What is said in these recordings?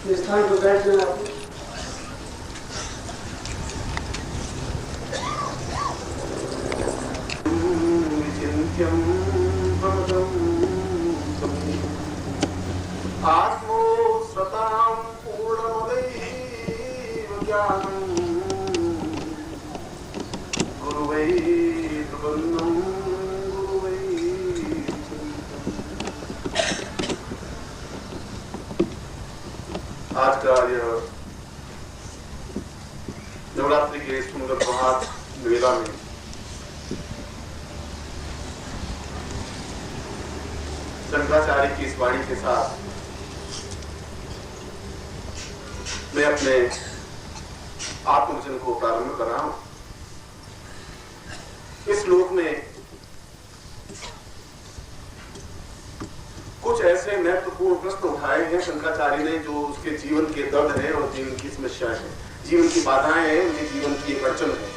स्थान पर बैठ जाए आप। आत्मो स्वतां पूर्णमदैव ज्ञानं गुरुवैर्वन्दं गुरुवैर्। आज का यह नवरात्रि के सुंदर प्रभात मेला में शंकराचार्य की इस वाणी के साथ मैं अपने आत्मवचन को प्रारंभ कर रहा हूं। इस श्लोक में कुछ ऐसे महत्वपूर्ण प्रश्न उठाए हैं शंकराचार्य ने, जो उसके जीवन के दर्द है और जीवन की समस्याएं हैं, जीवन की बाधाएं हैं, उनके जीवन की एक अड़चन है।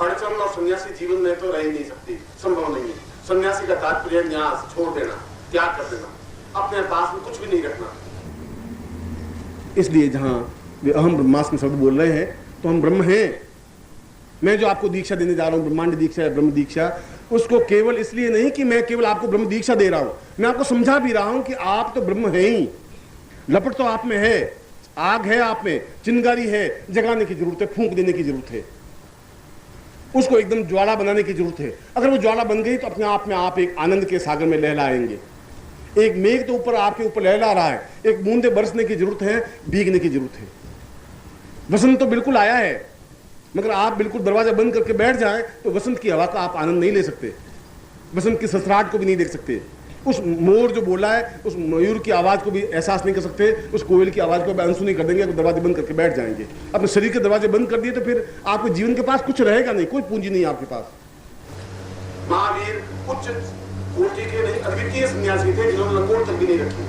अड़चन और सन्यासी जीवन में तो रह ही नहीं सकती, संभव नहीं है। सन्यासी का तात्पर्य न्यास, छोड़ देना, त्याग कर देना, अपने पास में कुछ भी नहीं रखना। इसलिए जहां वे अहम ब्रह्मास्मि शब्द बोल रहे हैं तो हम ब्रह्म हैं। मैं जो आपको दीक्षा देने जा रहा हूं, ब्रह्मांड दीक्षा है, ब्रह्म दीक्षा, उसको केवल इसलिए नहीं कि मैं केवल आपको ब्रह्म दीक्षा दे रहा हूं, मैं आपको समझा भी रहा हूं कि आप तो ब्रह्म हैं ही। लपट तो आप में है, आग है आप में, चिंगारी है, जगाने की जरूरत है, फूंक देने की जरूरत है, उसको एकदम ज्वाला बनाने की जरूरत है। अगर वो ज्वाला बन गई तो अपने आप में आप एक आनंद के सागर में लहलाएंगे। एक मेघ तो ऊपर आपके ऊपर लहला रहा है, एक बूंदे बरसने की जरूरत है, भीगने की जरूरत है। वसंत तो बिल्कुल आया है, मगर आप बिल्कुल दरवाजा बंद करके बैठ जाएं तो वसंत की हवा का आप आनंद नहीं ले सकते, वसंत की ससराहट को भी नहीं देख सकते, उस मोर जो बोला है उस मयूर की आवाज को भी एहसास नहीं कर सकते, उस कोयल की आवाज को भी अनसुनी कर देंगे, दरवाजे बंद करके बैठ जाएंगे। अपने शरीर के दरवाजे बंद कर दिए तो फिर आपके जीवन के पास कुछ रहेगा नहीं, कोई पूंजी नहीं आपके पास। महावीर उच्च कोटि के नहीं, अद्वितीय सन्यासी थे जिन्होंने लंगोट तक भी नहीं रखी।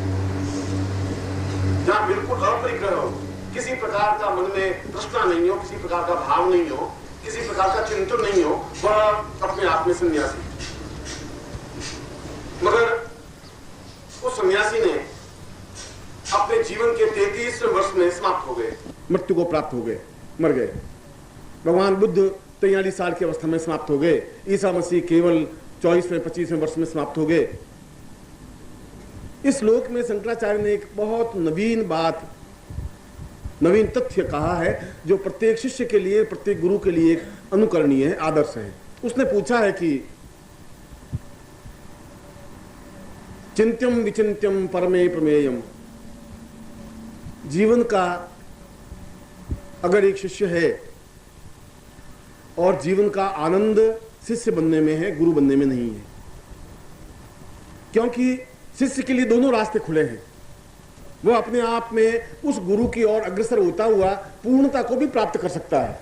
जहां बिल्कुल अपरिग्रह हो, किसी प्रकार का मन में तृष्णा नहीं हो, किसी प्रकार का भाव नहीं हो, किसी प्रकार का चिंतन नहीं हो, वह अपने आप में सन्यासी। मगर उस सन्यासी ने अपने जीवन के 33वें वर्ष में समाप्त हो गए, मृत्यु को प्राप्त हो गए, मर गए। भगवान बुद्ध 43 साल की अवस्था में समाप्त हो गए। ईसा मसीह केवल 24वें-25वें वर्ष में समाप्त हो गए। इस श्लोक में शंकराचार्य ने एक बहुत नवीन बात, नवीन तथ्य कहा है, जो प्रत्येक शिष्य के लिए, प्रत्येक गुरु के लिए एक अनुकरणीय है, आदर्श है। उसने पूछा है कि चिंत्यम विचिंत्यम परमे प्रमेयम, जीवन का अगर एक शिष्य है और जीवन का आनंद शिष्य बनने में है, गुरु बनने में नहीं है, क्योंकि शिष्य के लिए दोनों रास्ते खुले हैं। वो अपने आप में उस गुरु की ओर अग्रसर होता हुआ पूर्णता को भी प्राप्त कर सकता है,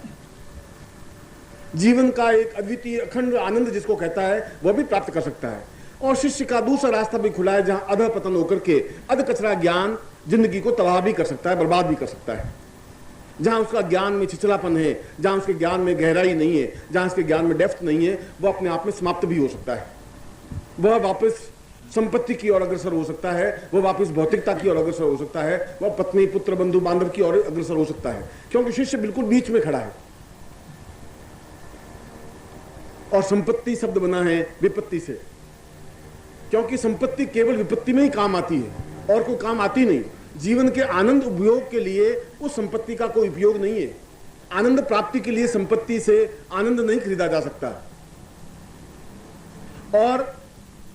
जीवन का एक अद्वितीय अखंड आनंद जिसको कहता है वह भी प्राप्त कर सकता है। और शिष्य का दूसरा रास्ता भी खुला है, जहां अध पतन होकर के अध कचरा ज्ञान जिंदगी को तबाह भी कर सकता है, बर्बाद भी कर सकता है। जहां उसका ज्ञान में छिछलापन है, जहां उसके ज्ञान में गहराई नहीं है, जहां उसके ज्ञान में डेप्थ नहीं है, वह अपने आप में समाप्त भी हो सकता है। वह वापस संपत्ति की ओर अग्रसर हो सकता है, वह वापस भौतिकता की ओर अग्रसर हो सकता है, वह पत्नी पुत्र बंधु बांधव की ओर अग्रसर हो सकता है, क्योंकि शिष्य बिल्कुल बीच में खड़ा है। और संपत्ति शब्द बना है विपत्ति से, क्योंकि संपत्ति केवल विपत्ति में ही काम आती है और कोई काम आती नहीं। जीवन के आनंद उपयोग के लिए उस संपत्ति का कोई उपयोग नहीं है। आनंद प्राप्ति के लिए संपत्ति से आनंद नहीं खरीदा जा सकता। और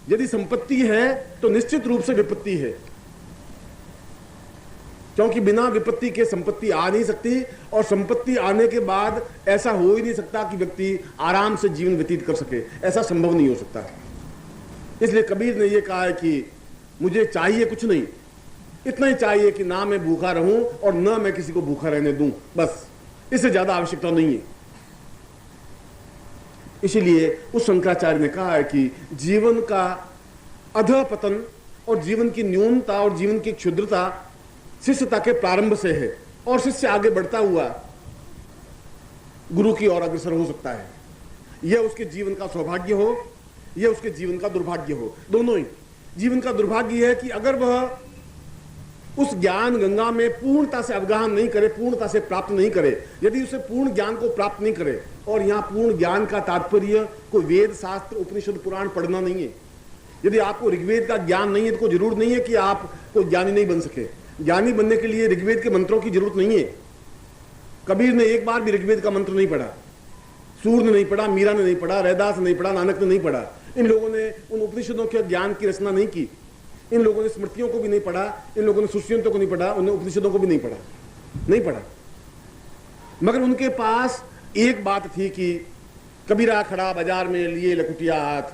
यदि संपत्ति है तो निश्चित रूप से विपत्ति है, क्योंकि बिना विपत्ति के संपत्ति आ नहीं सकती, और संपत्ति आने के बाद ऐसा हो ही नहीं सकता कि व्यक्ति आराम से जीवन व्यतीत कर सके, ऐसा संभव नहीं हो सकता। इसलिए कबीर ने यह कहा है कि मुझे चाहिए कुछ नहीं, इतना ही चाहिए कि ना मैं भूखा रहूं और ना मैं किसी को भूखा रहने दूं, बस इससे ज्यादा आवश्यकता नहीं है। इसीलिए उस शंकराचार्य ने कहा है कि जीवन का अधपतन और जीवन की न्यूनता और जीवन की क्षुद्रता शिष्यता के प्रारंभ से है, और शिष्य आगे बढ़ता हुआ गुरु की ओर अग्रसर हो सकता है। यह उसके जीवन का सौभाग्य हो, यह उसके जीवन का दुर्भाग्य हो, दोनों ही। जीवन का दुर्भाग्य है कि अगर वह उस ज्ञान गंगा में पूर्णता से अवगाहन नहीं करे, पूर्णता से प्राप्त नहीं करे, यदि उसे पूर्ण ज्ञान को प्राप्त नहीं करे, और यहाँ पूर्ण ज्ञान का तात्पर्य कोई वेद शास्त्र उपनिषद पुराण पढ़ना नहीं है। यदि आपको ऋग्वेद का ज्ञान नहीं है तो कोई जरूरत नहीं है कि आप कोई ज्ञानी नहीं बन सके। ज्ञानी बनने के लिए ऋग्वेद के मंत्रों की जरूरत नहीं है। कबीर ने एक बार भी ऋग्वेद का मंत्र नहीं पढ़ा, सूर ने नहीं पढ़ा, मीरा ने नहीं पढ़ा, रैदास ने नहीं पढ़ा, नानक ने नहीं पढ़ा। इन लोगों ने उन उपनिषदों के ज्ञान की रचना नहीं की। इन लोगों ने स्मृतियों को भी नहीं पढ़ा, इन लोगों ने सुश्रियंतों को नहीं पढ़ा, उन्होंने उपनिषदों को भी नहीं पढ़ा। मगर उनके पास एक बात थी कि कबीरा खड़ा बाजार में लिए लकुटिया हाथ,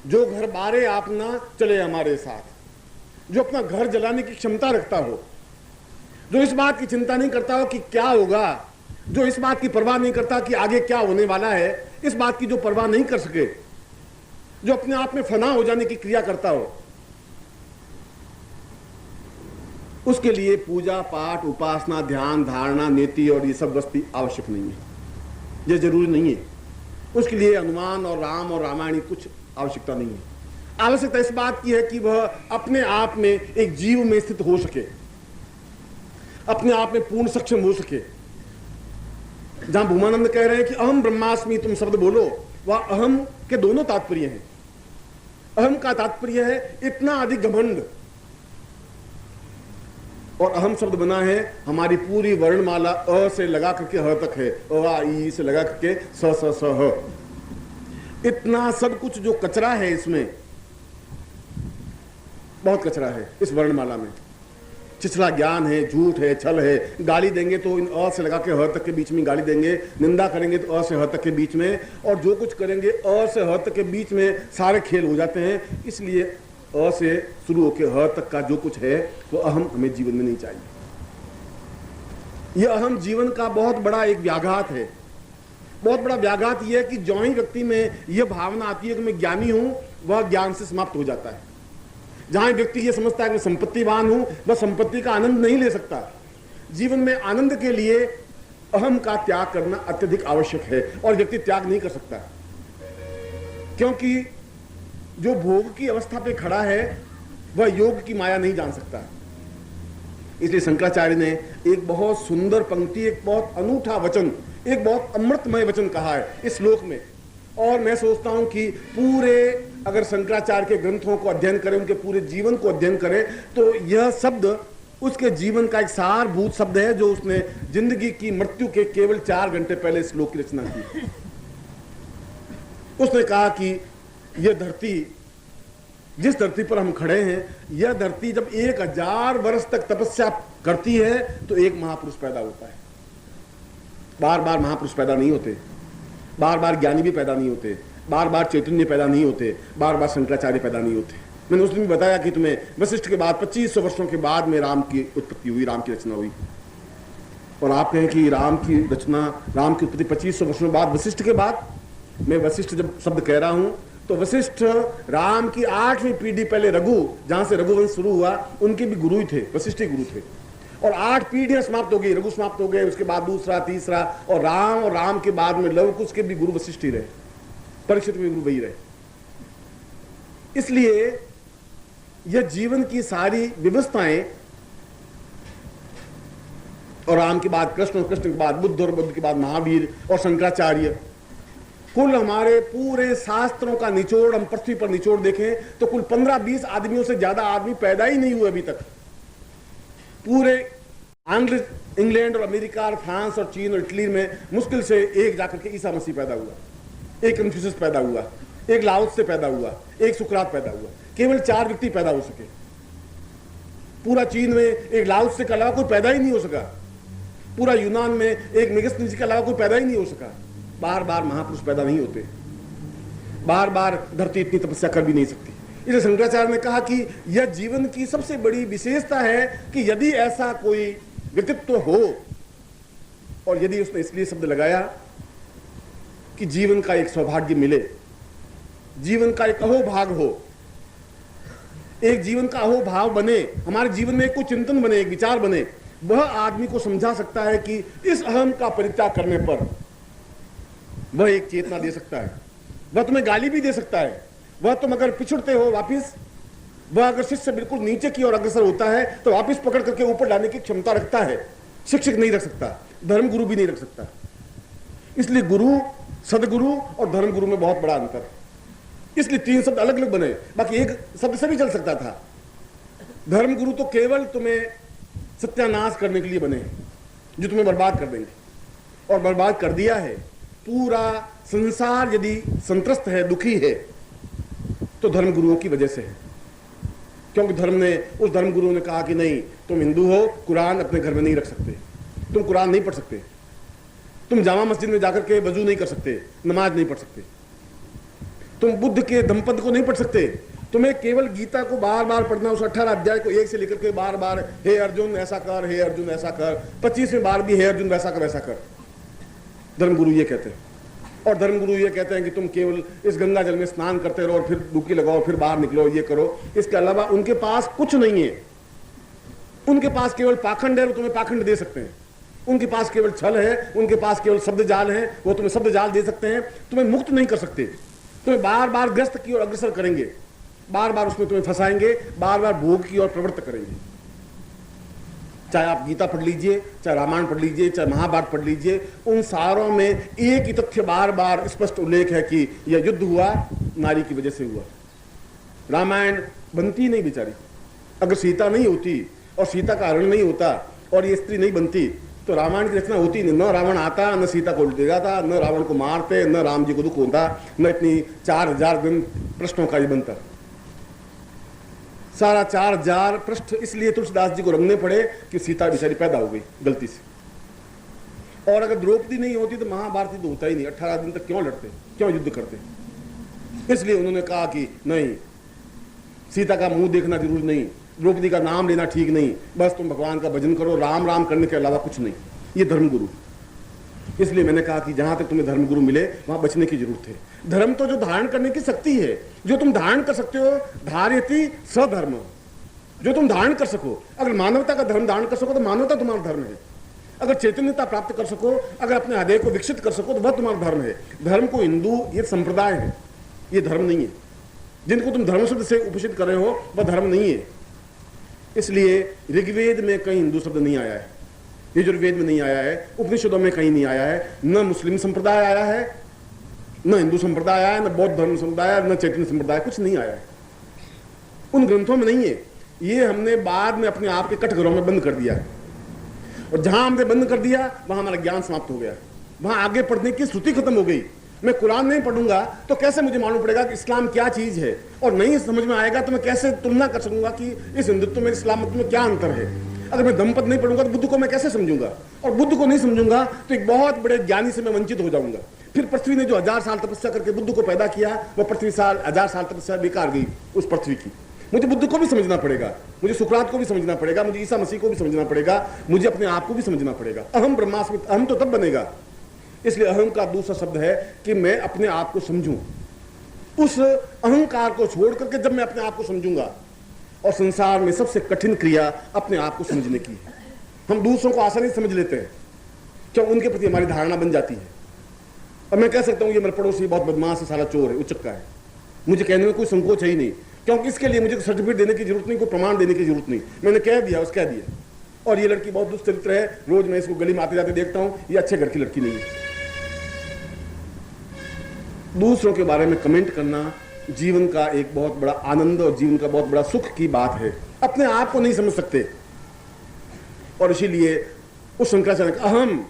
जो घर बारे आप ना चले हमारे साथ। जो अपना घर जलाने की क्षमता रखता हो, जो इस बात की चिंता नहीं करता हो कि क्या होगा, जो इस बात की परवाह नहीं करता कि आगे क्या होने वाला है, इस बात की जो परवाह नहीं कर सके, जो अपने आप में फना हो जाने की क्रिया करता हो, उसके लिए पूजा पाठ उपासना ध्यान धारणा नीति और ये सब वस्तु आवश्यक नहीं है, ये जरूरी नहीं है। उसके लिए हनुमान और राम और रामायण कुछ आवश्यकता नहीं है। आवश्यकता इस बात की है कि वह अपने आप में एक जीव में स्थित हो सके, अपने आप में पूर्ण सक्षम हो सके। जहां भूमानंद कह रहे हैं कि अहम ब्रह्मास्मि तुम शब्द बोलो, वह अहम के दोनों तात्पर्य हैं। अहम का तात्पर्य है इतना अधिक घमंड, और अहम शब्द बना है हमारी पूरी वर्णमाला अ से लगा करके ह तक है, अ आ ई से लगा करके स स स ह। इतना सब कुछ जो कचरा है इसमें, बहुत कचरा है इस वर्णमाला में। छिछला ज्ञान है, झूठ है, छल है। गाली देंगे तो इन अ से लगा के ह तक के बीच में गाली देंगे, निंदा करेंगे तो अ से ह तक के बीच में, और जो कुछ करेंगे अ से ह तक के बीच में सारे खेल हो जाते हैं। इसलिए अ से शुरू होकर ह तक का जो कुछ है वो अहम हमें जीवन में नहीं चाहिए। यह अहम जीवन का बहुत बड़ा एक व्याघात है। बहुत बड़ा व्याघात यह है कि जो ही व्यक्ति में यह भावना आती है कि मैं ज्ञानी हूं, वह ज्ञान से समाप्त हो जाता है। जहां व्यक्ति यह समझता है कि मैं संपत्तिवान हूं, वह संपत्ति का आनंद नहीं ले सकता। जीवन में आनंद के लिए अहम का त्याग करना अत्यधिक आवश्यक है, और व्यक्ति त्याग नहीं कर सकता, क्योंकि जो भोग की अवस्था पे खड़ा है वह योग की माया नहीं जान सकता। इसलिए शंकराचार्य ने एक बहुत सुंदर पंक्ति, एक बहुत अनूठा वचन, एक बहुत अमृतमय वचन कहा है इस श्लोक में। और मैं सोचता हूं कि पूरे अगर शंकराचार्य के ग्रंथों को अध्ययन करें, उनके पूरे जीवन को अध्ययन करें, तो यह शब्द उसके जीवन का एक सारभूत शब्द है, जो उसने जिंदगी की मृत्यु के केवल 4 घंटे पहले इस श्लोक की रचना की। उसने कहा कि यह धरती, जिस धरती पर हम खड़े हैं, यह धरती जब 1000 वर्ष तक तपस्या करती है तो एक महापुरुष पैदा होता है। बार बार महापुरुष पैदा नहीं होते, बार बार ज्ञानी भी पैदा नहीं होते, बार बार चैतन्य पैदा नहीं होते, बार बार शंकराचार्य पैदा नहीं होते। मैंने उस दिन भी बताया कि तुम्हें वशिष्ठ के बाद 2500 वर्षों के बाद में राम की उत्पत्ति हुई, राम की रचना हुई। और आप कहें कि राम की रचना, राम की उत्पत्ति 2500 वर्षों बाद, वशिष्ठ के बाद। मैं वशिष्ठ जब शब्द कह रहा हूं तो वशिष्ठ राम की 8वीं पीढ़ी पहले, रघु, जहां से रघुवंश शुरू हुआ, उनके भी गुरु ही थे, वशिष्ठ ही गुरु थे। और 8 पीढ़ियां समाप्त हो गई, रघु समाप्त हो गए, उसके बाद दूसरा, तीसरा, और राम के बाद में लव कुश के भी गुरु वशिष्ठ ही रहे, परीक्षित के भी गुरु वही रहे। इसलिए यह जीवन की सारी व्यवस्थाएं, और राम के बाद कृष्ण, और कृष्ण के बाद बुद्ध, और बुद्ध के बाद महावीर और शंकराचार्य, कुल हमारे पूरे शास्त्रों का निचोड़ हम पृथ्वी पर निचोड़ देखें तो कुल 15-20 आदमियों से ज्यादा आदमी पैदा ही नहीं हुए अभी तक। पूरे इंग्लैंड और अमेरिका और फ्रांस और चीन और इटली में मुश्किल से एक जाकर के ईसा मसीह पैदा हुआ, एक कन्फ्यूशियस पैदा हुआ, एक लाओत्से से पैदा हुआ, एक सुकरात पैदा हुआ। केवल 4 व्यक्ति पैदा हो सके। पूरा चीन में एक लाओत्से के अलावा कोई पैदा ही नहीं हो सका। पूरा यूनान में एक मेगस्थनीज के अलावा कोई पैदा ही नहीं हो सका। बार बार महापुरुष पैदा नहीं होते, बार बार धरती इतनी तपस्या कर भी नहीं सकती। इसलिए शंकराचार्य ने कहा कि यह जीवन की सबसे बड़ी विशेषता है कि यदि ऐसा कोई व्यक्तित्व हो, और यदि उसने इसलिए शब्द लगाया कि जीवन का एक सौभाग्य मिले, जीवन का एक अहोभाग हो, एक जीवन का अहोभाव बने, हमारे जीवन में कोई चिंतन बने, एक विचार बने, वह आदमी को समझा सकता है कि इस अहम का परित्याग करने पर वह एक चेतना दे सकता है। वह तुम्हें गाली भी दे सकता है, वह तुम अगर पिछड़ते हो वापिस वह अगर शिष्य बिल्कुल नीचे की ओर अग्रसर होता है तो वापिस पकड़ करके ऊपर लाने की क्षमता रखता है। शिक्षक नहीं रख सकता, धर्म गुरु भी नहीं रख सकता। इसलिए गुरु, सदगुरु और धर्म गुरु में बहुत बड़ा अंतर है। इसलिए तीन शब्द अलग अलग बने, बाकी एक शब्द से भी चल सकता था। धर्म गुरु तो केवल तुम्हें सत्यानाश करने के लिए बने, जो तुम्हें बर्बाद कर देंगे, और बर्बाद कर दिया है। पूरा संसार यदि संत्रस्त है, दुखी है, तो धर्म गुरुओं की वजह से है। क्योंकि उस धर्म गुरु ने कहा कि नहीं, तुम हिंदू हो, कुरान अपने घर में नहीं रख सकते, तुम कुरान नहीं पढ़ सकते, तुम जामा मस्जिद में जाकर के वजू नहीं कर सकते, नमाज नहीं पढ़ सकते, तुम बुद्ध के धम्मपद को नहीं पढ़ सकते, तुम्हें केवल गीता को बार बार पढ़ना, उस 18 अध्याय को एक से लेकर के बार बार हे अर्जुन ऐसा कर, हे अर्जुन ऐसा कर, 25वें बार भी हे अर्जुन वैसा कर वैसा कर। धर्मगुरु ये कहते हैं। और धर्मगुरु ये कहते हैं कि तुम केवल इस गंगा जल में स्नान करते रहो और फिर डुबकी लगाओ, फिर बाहर निकलो, ये करो। इसके अलावा उनके पास कुछ नहीं है। उनके पास केवल पाखंड है, वो तुम्हें पाखंड दे सकते हैं। उनके पास केवल छल है, उनके पास केवल शब्द जाल है, वो तुम्हें शब्द जाल दे सकते हैं, तुम्हें मुक्त नहीं कर सकते। तुम्हें बार बार ग्रस्त की ओर अग्रसर करेंगे, बार बार उसमें तुम्हें फंसाएंगे, बार बार भोग की ओर प्रवृत्त करेंगे। चाहे आप गीता पढ़ लीजिए, चाहे रामायण पढ़ लीजिए, चाहे महाभारत पढ़ लीजिए, उन सारों में एक ही तथ्य बार बार स्पष्ट उल्लेख है कि यह युद्ध हुआ नारी की वजह से हुआ। रामायण बनती नहीं बेचारी। अगर सीता नहीं होती और सीता का हरण नहीं होता और ये स्त्री नहीं बनती तो रामायण की रचना होती नहीं। न रावण आता, न सीता को उल्टेगा था, न रावण को मारते, न राम जी को दुख होता, न इतनी 4000 दिन प्रश्नों का ये बनता। सारा 4000 पृष्ठ इसलिए तुलसीदास जी को रंगने पड़े कि सीता बेचारी पैदा हो गई गलती से। और अगर द्रौपदी नहीं होती तो महाभारत तो होता ही नहीं। 18 दिन तक क्यों लड़ते, क्यों युद्ध करते? इसलिए उन्होंने कहा कि नहीं, सीता का मुंह देखना जरूरी नहीं, द्रौपदी का नाम लेना ठीक नहीं, बस तुम भगवान का भजन करो, राम राम करने के अलावा कुछ नहीं। ये धर्मगुरु। इसलिए मैंने कहा कि जहां तक तुम्हें धर्मगुरु मिले वहां बचने की जरूरत है। धर्म तो जो धारण करने की शक्ति है, जो तुम धारण कर सकते हो, धार्यति सधर्म, जो तुम धारण कर सको। अगर मानवता का धर्म धारण कर सको तो मानवता तुम्हारा धर्म है। अगर चैतन्यता प्राप्त कर सको, अगर अपने हृदय को विकसित कर सको तो वह तुम्हारा धर्म है। धर्म को हिंदू ये संप्रदाय है, ये धर्म नहीं है। जिनको तुम धर्म शब्द से उपस्थित कर रहे हो वह धर्म नहीं है। इसलिए ऋग्वेद में कहीं हिंदू शब्द नहीं आया है, यजुर्वेद में नहीं आया है, उपनिषदों में कहीं नहीं आया है, न मुस्लिम संप्रदाय आया है, न हिंदू संप्रदाय आया है, न बौद्ध धर्म संप्रदाय, न चैतन्य संप्रदाय, कुछ नहीं आया है। उन ग्रंथों में नहीं है। ये हमने बाद में अपने आप के कटघरों में बंद कर दिया है। और जहां हमने बंद कर दिया वहां हमारा ज्ञान समाप्त हो गया, वहां आगे पढ़ने की श्रुति खत्म हो गई। मैं कुरान नहीं पढ़ूंगा तो कैसे मुझे मालूम पड़ेगा कि इस्लाम क्या चीज है? और नहीं समझ में आएगा तो मैं कैसे तुलना कर सकूंगा कि इस हिंदुत्व में इस्लाम में क्या अंतर है? अगर मैं धम्मपद नहीं पढ़ूंगा तो बुद्ध को मैं कैसे समझूंगा? और बुद्ध को नहीं समझूंगा तो एक बहुत बड़े ज्ञानी से मैं वंचित हो जाऊंगा। फिर पृथ्वी ने जो 1000 साल तपस्या करके बुद्ध को पैदा किया, वह पृथ्वी 1000 साल तपस्या बेकार गई उस पृथ्वी की। मुझे बुद्ध को भी समझना पड़ेगा, मुझे सुकरात को भी समझना पड़ेगा, मुझे ईसा मसीह को भी समझना पड़ेगा, मुझे अपने आप को भी समझना पड़ेगा। अहम ब्रह्मास्मि, अहम तो तब बनेगा। इसलिए अहम का दूसरा शब्द है कि मैं अपने आप को समझूं। उस अहंकार को छोड़ करके जब मैं अपने आप को समझूंगा, और संसार में सबसे कठिन क्रिया अपने आप को समझने की है। हम दूसरों को आसानी से समझ लेते हैं, क्यों? उनके प्रति हमारी धारणा बन जाती है। और मैं कह सकता हूं ये मेरा पड़ोसी बहुत बदमाश है, साला चोर है, उचक्का है, मुझे कहने में कोई संकोच है ही नहीं, क्योंकि इसके लिए मुझे सर्टिफिकेट देने की जरूरत नहीं, कोई प्रमाण देने की जरूरत नहीं। मैंने कह दिया, कह दिया। और ये लड़की बहुत दुष्चरित्र है, रोज मैं इसको गली में आते जाते देखता हूं, ये अच्छे घर की लड़की नहीं है। दूसरों के बारे में कमेंट करना जीवन का एक बहुत बड़ा आनंद और जीवन का बहुत बड़ा सुख की बात है। अपने आप को नहीं समझ सकते, और इसीलिए उस शंकराचार्य अहम,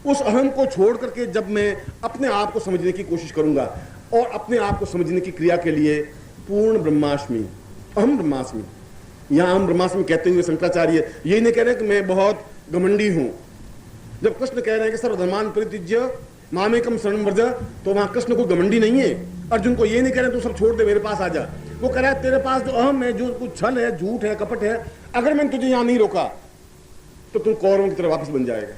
उस अहम को छोड़ करके जब मैं अपने आप को समझने की कोशिश करूंगा, और अपने आप को समझने की क्रिया के लिए पूर्ण ब्रह्मास्मि, अहम ब्रह्मास्मि, यहां अहम ब्रह्मास्मि कहते हुए शंकराचार्य यही नहीं कह रहे कि मैं बहुत घमंडी हूं। जब कृष्ण कह रहे हैं कि सर्वधर्मान् परित्यज्य मामेकम शरणं व्रज, तो वहां कृष्ण को घमंडी नहीं है। अर्जुन को ये नहीं कह रहे तू सब छोड़ दे, मेरे पास आ जा। वो कह रहा है तेरे पास जो अहम है, जो कुछ छल है, झूठ है, कपट है, अगर मैंने तुझे यहां नहीं रोका तो तुम कौरवों की तरह वापस बन जाएगा।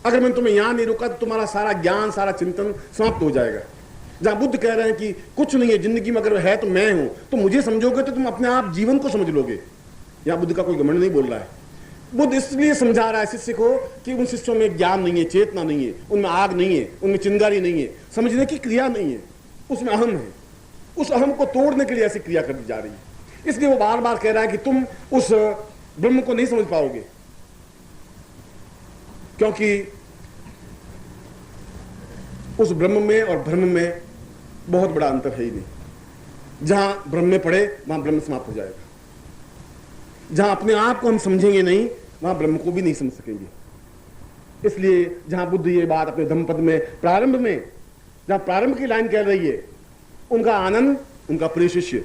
अगर मैंने तुम्हें यहां नहीं रोका तो तुम्हारा सारा ज्ञान, सारा चिंतन समाप्त हो जाएगा। जहां बुद्ध कह रहे हैं कि कुछ नहीं है जिंदगी में, अगर है तो मैं हूं, तो मुझे समझोगे तो तुम अपने आप जीवन को समझ लोगे। यहां बुद्ध का कोई घमंड नहीं बोल रहा है। बुद्ध इसलिए समझा रहा है शिष्य को कि उन शिष्यों में ज्ञान नहीं है, चेतना नहीं है, उनमें आग नहीं है, उनमें चिंगारी नहीं है, समझने की क्रिया नहीं है, उसमें अहम है। उस अहम को तोड़ने के लिए ऐसी क्रिया कर दी जा रही है। इसलिए वो बार बार कह रहा है कि तुम उस ब्रह्म को नहीं समझ पाओगे, क्योंकि उस ब्रह्म में और ब्रह्म में बहुत बड़ा अंतर है ही नहीं। जहां ब्रह्म में पड़े वहां ब्रह्म समाप्त हो जाएगा। जहां अपने आप को हम समझेंगे नहीं वहां ब्रह्म को भी नहीं समझ सकेंगे। इसलिए जहां बुद्ध ये बात अपने धम्मपद में प्रारंभ में, जहां प्रारंभ की लाइन कह रही है, उनका आनंद, उनका प्रिय शिष्य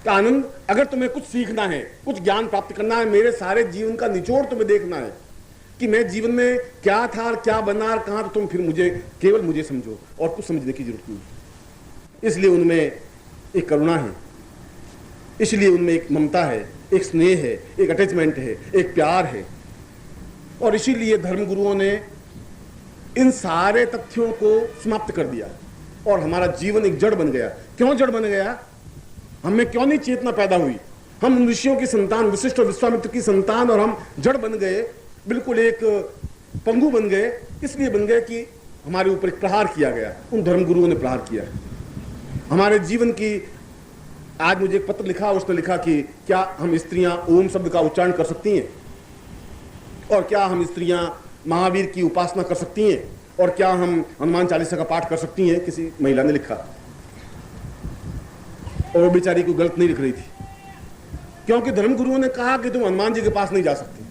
का आनंद, अगर तुम्हें कुछ सीखना है, कुछ ज्ञान प्राप्त करना है, मेरे सारे जीवन का निचोड़ तुम्हें देखना है कि मैं जीवन में क्या था और क्या बना और कहां, तो तुम फिर मुझे, केवल मुझे समझो और कुछ समझने की जरूरत नहीं। इसलिए उनमें एक करुणा है, इसलिए उनमें एक ममता है, एक स्नेह है, एक अटैचमेंट है, एक प्यार है। और इसीलिए धर्मगुरुओं ने इन सारे तथ्यों को समाप्त कर दिया और हमारा जीवन एक जड़ बन गया। क्यों जड़ बन गया? हमें क्यों नहीं चेतना पैदा हुई? हम ऋषियों की संतान, वशिष्ठ और विश्वामित्र की संतान, और हम जड़ बन गए, बिल्कुल एक पंगु बन गए। इसलिए बन गए कि हमारे ऊपर एक प्रहार किया गया, उन धर्मगुरुओं ने प्रहार किया हमारे जीवन की। आज मुझे एक पत्र लिखा, उसने लिखा कि क्या हम स्त्रियां ओम शब्द का उच्चारण कर सकती हैं, और क्या हम स्त्रियां महावीर की उपासना कर सकती हैं, और क्या हम हनुमान चालीसा का पाठ कर सकती हैं। किसी महिला ने लिखा, और वो बेचारी को गलत नहीं लिख रही थी, क्योंकि धर्मगुरुओं ने कहा कि तुम हनुमान जी के पास नहीं जा सकती,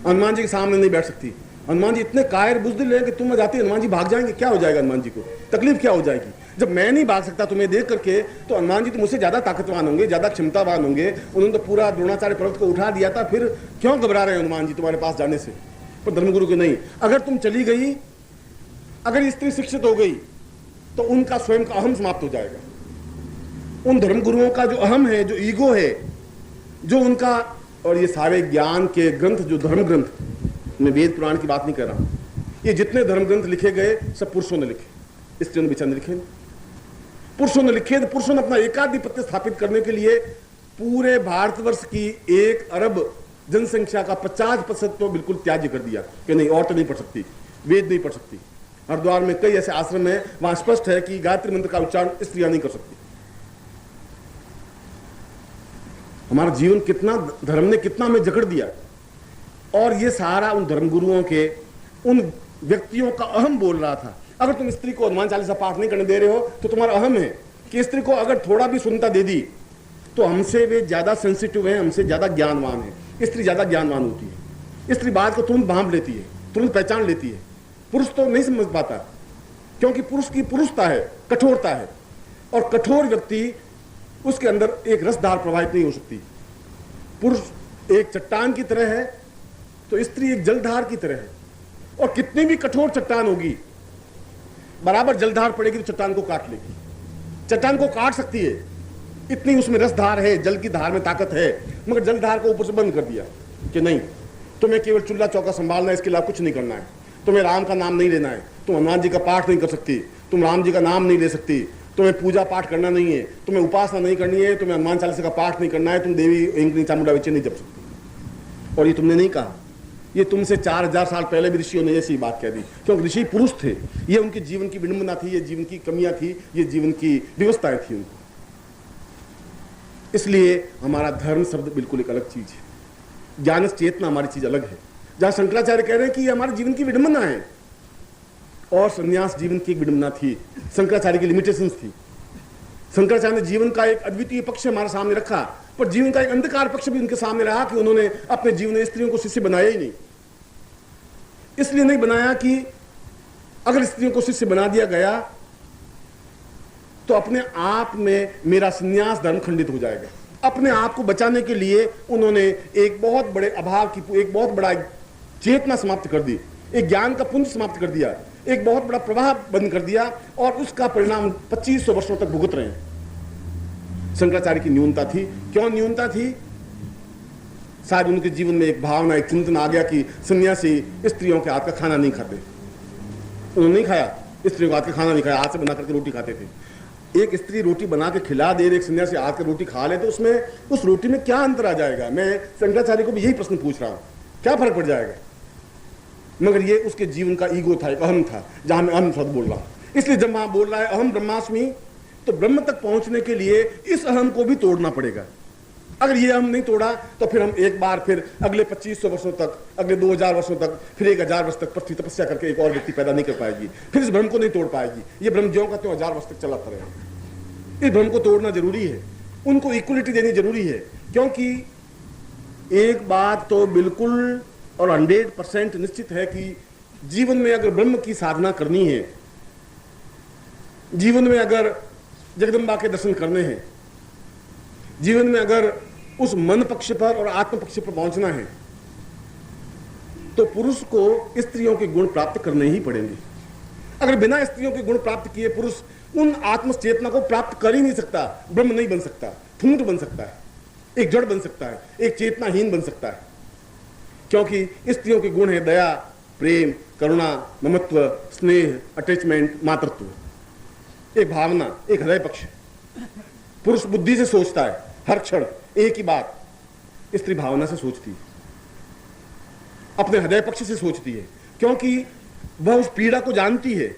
हनुमान जी के सामने नहीं बैठ सकती। हनुमान जी इतने कायर बुज़दिल हैं कि तुम जाती हनुमान जी भाग जाएंगे, क्या हो जाएगा हनुमान जी को, तकलीफ क्या हो जाएगी? जब मैं नहीं भाग सकता तुम्हें देख करके, तो हनुमान जी तो मुझसे ज्यादा ताकतवान होंगे, ज्यादा क्षमतावान होंगे। उन्होंने तो पूरा द्रोणाचार्य पर्वत को उठा दिया था, फिर क्यों घबरा रहे हैं हनुमान जी तुम्हारे पास जाने से? पर धर्मगुरु के नहीं, अगर तुम चली गई, अगर स्त्री शिक्षित हो गई, तो उनका स्वयं का अहम समाप्त हो जाएगा। उन धर्मगुरुओं का जो अहम है, जो ईगो है, जो उनका, और ये सारे ज्ञान के ग्रंथ, जो धर्म ग्रंथ, मैं वेद पुराण की बात नहीं कर रहा हूं, ये जितने धर्म ग्रंथ लिखे गए सब पुरुषों ने लिखे, स्त्रियों ने बेचारे लिखे, पुरुषों ने लिखे। तो पुरुषों ने अपना एकाधिपत्य स्थापित करने के लिए पूरे भारतवर्ष की 1 अरब जनसंख्या का 50% तो बिल्कुल त्याज्य कर दिया कि नहीं, औरतें नहीं पढ़ सकती, वेद नहीं पढ़ सकती। हरिद्वार में कई ऐसे आश्रम है, वहां स्पष्ट है कि गायत्री मंत्र का उच्चारण स्त्रियां नहीं कर सकती। हमारा जीवन कितना, धर्म ने कितना हमें जकड़ दिया, और ये सारा उन धर्मगुरुओं के, उन व्यक्तियों का अहम बोल रहा था। अगर तुम स्त्री को हनुमान चालीसा पाठ नहीं करने दे रहे हो, तो तुम्हारा अहम है कि स्त्री को अगर थोड़ा भी सुनता दे दी, तो हमसे वे ज्यादा सेंसिटिव है, हमसे ज्यादा ज्ञानवान है। स्त्री ज्यादा ज्ञानवान होती है, स्त्री बात को तुरंत भांप लेती है, तुरंत पहचान लेती है। पुरुष तो नहीं समझ पाता, क्योंकि पुरुष की पुरुषता है, कठोरता है, और कठोर व्यक्ति, उसके अंदर एक रसधार प्रवाहित नहीं हो सकती। पुरुष एक चट्टान की तरह है, तो स्त्री एक जलधार की तरह है, और कितनी भी कठोर चट्टान होगी, बराबर जलधार पड़ेगी तो चट्टान को काट लेगी। चट्टान को काट सकती है, इतनी उसमें रसधार है, जल की धार में ताकत है, मगर जलधार को ऊपर से बंद कर दिया कि नहीं, तुम्हें केवल चूल्हा चौका संभालना है, इसके अलावा कुछ नहीं करना है। तुम्हें राम का नाम नहीं लेना है, तुम हनुमान जी का पाठ नहीं कर सकती, तुम राम जी का नाम नहीं ले सकती, तुम्हें पूजा पाठ करना नहीं है, तुम्हें उपासना नहीं करनी है, तुम्हें हनुमान चालीसा का पाठ नहीं करना है, तुम देवी इंद्रनी चामुंडा विचे नहीं जप सकती। और ये तुमने नहीं कहा, ये तुमसे 4000 साल पहले भी ऋषियों ने ऐसी बात कह दी, क्योंकि ऋषि पुरुष थे। ये उनके जीवन की विडंबना थी, ये जीवन की कमियां थी, ये जीवन की व्यवस्थाएं थी उनको। इसलिए हमारा धर्म शब्द बिल्कुल एक अलग चीज है, ज्ञान चेतना हमारी चीज अलग है। जहां शंकराचार्य कह रहे हैं कि ये हमारे जीवन की विडंबना है, और संन्यास जीवन की एक विडंबना थी, शंकराचार्य की लिमिटेशंस थी। शंकराचार्य ने जीवन का एक अद्वितीय पक्ष हमारे सामने रखा, पर जीवन का एक अंधकार पक्ष भी उनके सामने रहा कि उन्होंने अपने जीवन में स्त्रियों को शिष्य बनाया ही नहीं। इसलिए नहीं बनाया कि अगर स्त्रियों को शिष्य बना दिया गया तो अपने आप में मेरा संन्यास धर्म खंडित हो जाएगा। अपने आप को बचाने के लिए उन्होंने एक बहुत बड़े अभाव की, एक बहुत बड़ा चेतना समाप्त कर दी, एक ज्ञान का पुंज समाप्त कर दिया, एक बहुत बड़ा प्रवाह बंद कर दिया, और उसका परिणाम 2500 वर्षों तक भुगत रहे हैं। शंकराचार्य की न्यूनता थी। क्यों न्यूनता थी? शायद उनके जीवन में एक भावना, एक चिंतन आ गया कि सन्यासी स्त्रियों के हाथ का खाना नहीं खाते। उन्होंने नहीं खाया, स्त्रियों के हाथ का खाना नहीं खाया, हाथ से बना करके रोटी खाते थे। एक स्त्री रोटी बना के खिला दे, एक सन्यासी हाथ की रोटी खा ले, तो उसमें, उस रोटी में क्या अंतर आ जाएगा? मैं शंकराचार्य को भी यही प्रश्न पूछ रहा हूं, क्या फर्क पड़ जाएगा? मगर ये उसके जीवन का ईगो था, एक अहम था, जहां मैं अहम शब्द बोल रहा हूं। इसलिए जब वहां बोल रहा है अहम ब्रह्मास्मि, तो ब्रह्म तक पहुंचने के लिए इस अहम को भी तोड़ना पड़ेगा। अगर ये अहम नहीं तोड़ा तो फिर हम एक बार फिर अगले 2500 वर्षों तक, अगले 2000 वर्षों तक, फिर 1000 वर्ष तक पृथ्वी तपस्या करके एक और व्यक्ति पैदा नहीं कर पाएगी, फिर इस भ्रम को नहीं तोड़ पाएगी। ये भ्रम ज्यों का त्यों 1000 वर्ष तक चला रहेगा। इस भ्रम को तोड़ना जरूरी है, उनको इक्वलिटी देनी जरूरी है, क्योंकि एक बात तो बिल्कुल और 100% निश्चित है कि जीवन में अगर ब्रह्म की साधना करनी है, जीवन में अगर जगदम्बा के दर्शन करने हैं, जीवन में अगर उस मन पक्ष पर और आत्म पक्ष पर पहुंचना है, तो पुरुष को स्त्रियों के गुण प्राप्त करने ही पड़ेंगे। अगर बिना स्त्रियों के गुण प्राप्त किए पुरुष उन आत्म चेतना को प्राप्त कर ही नहीं सकता, ब्रह्म नहीं बन सकता, ठूंठ बन सकता है, एक जड़ बन सकता है, एक चेतनाहीन बन सकता है। क्योंकि स्त्रियों के गुण है दया, प्रेम, करुणा, ममत्व, स्नेह, अटैचमेंट, मातृत्व, एक भावना, एक हृदय पक्ष। पुरुष बुद्धि से सोचता है हर क्षण एक ही बात, स्त्री भावना से सोचती है, अपने हृदय पक्ष से सोचती है, क्योंकि वह उस पीड़ा को जानती है,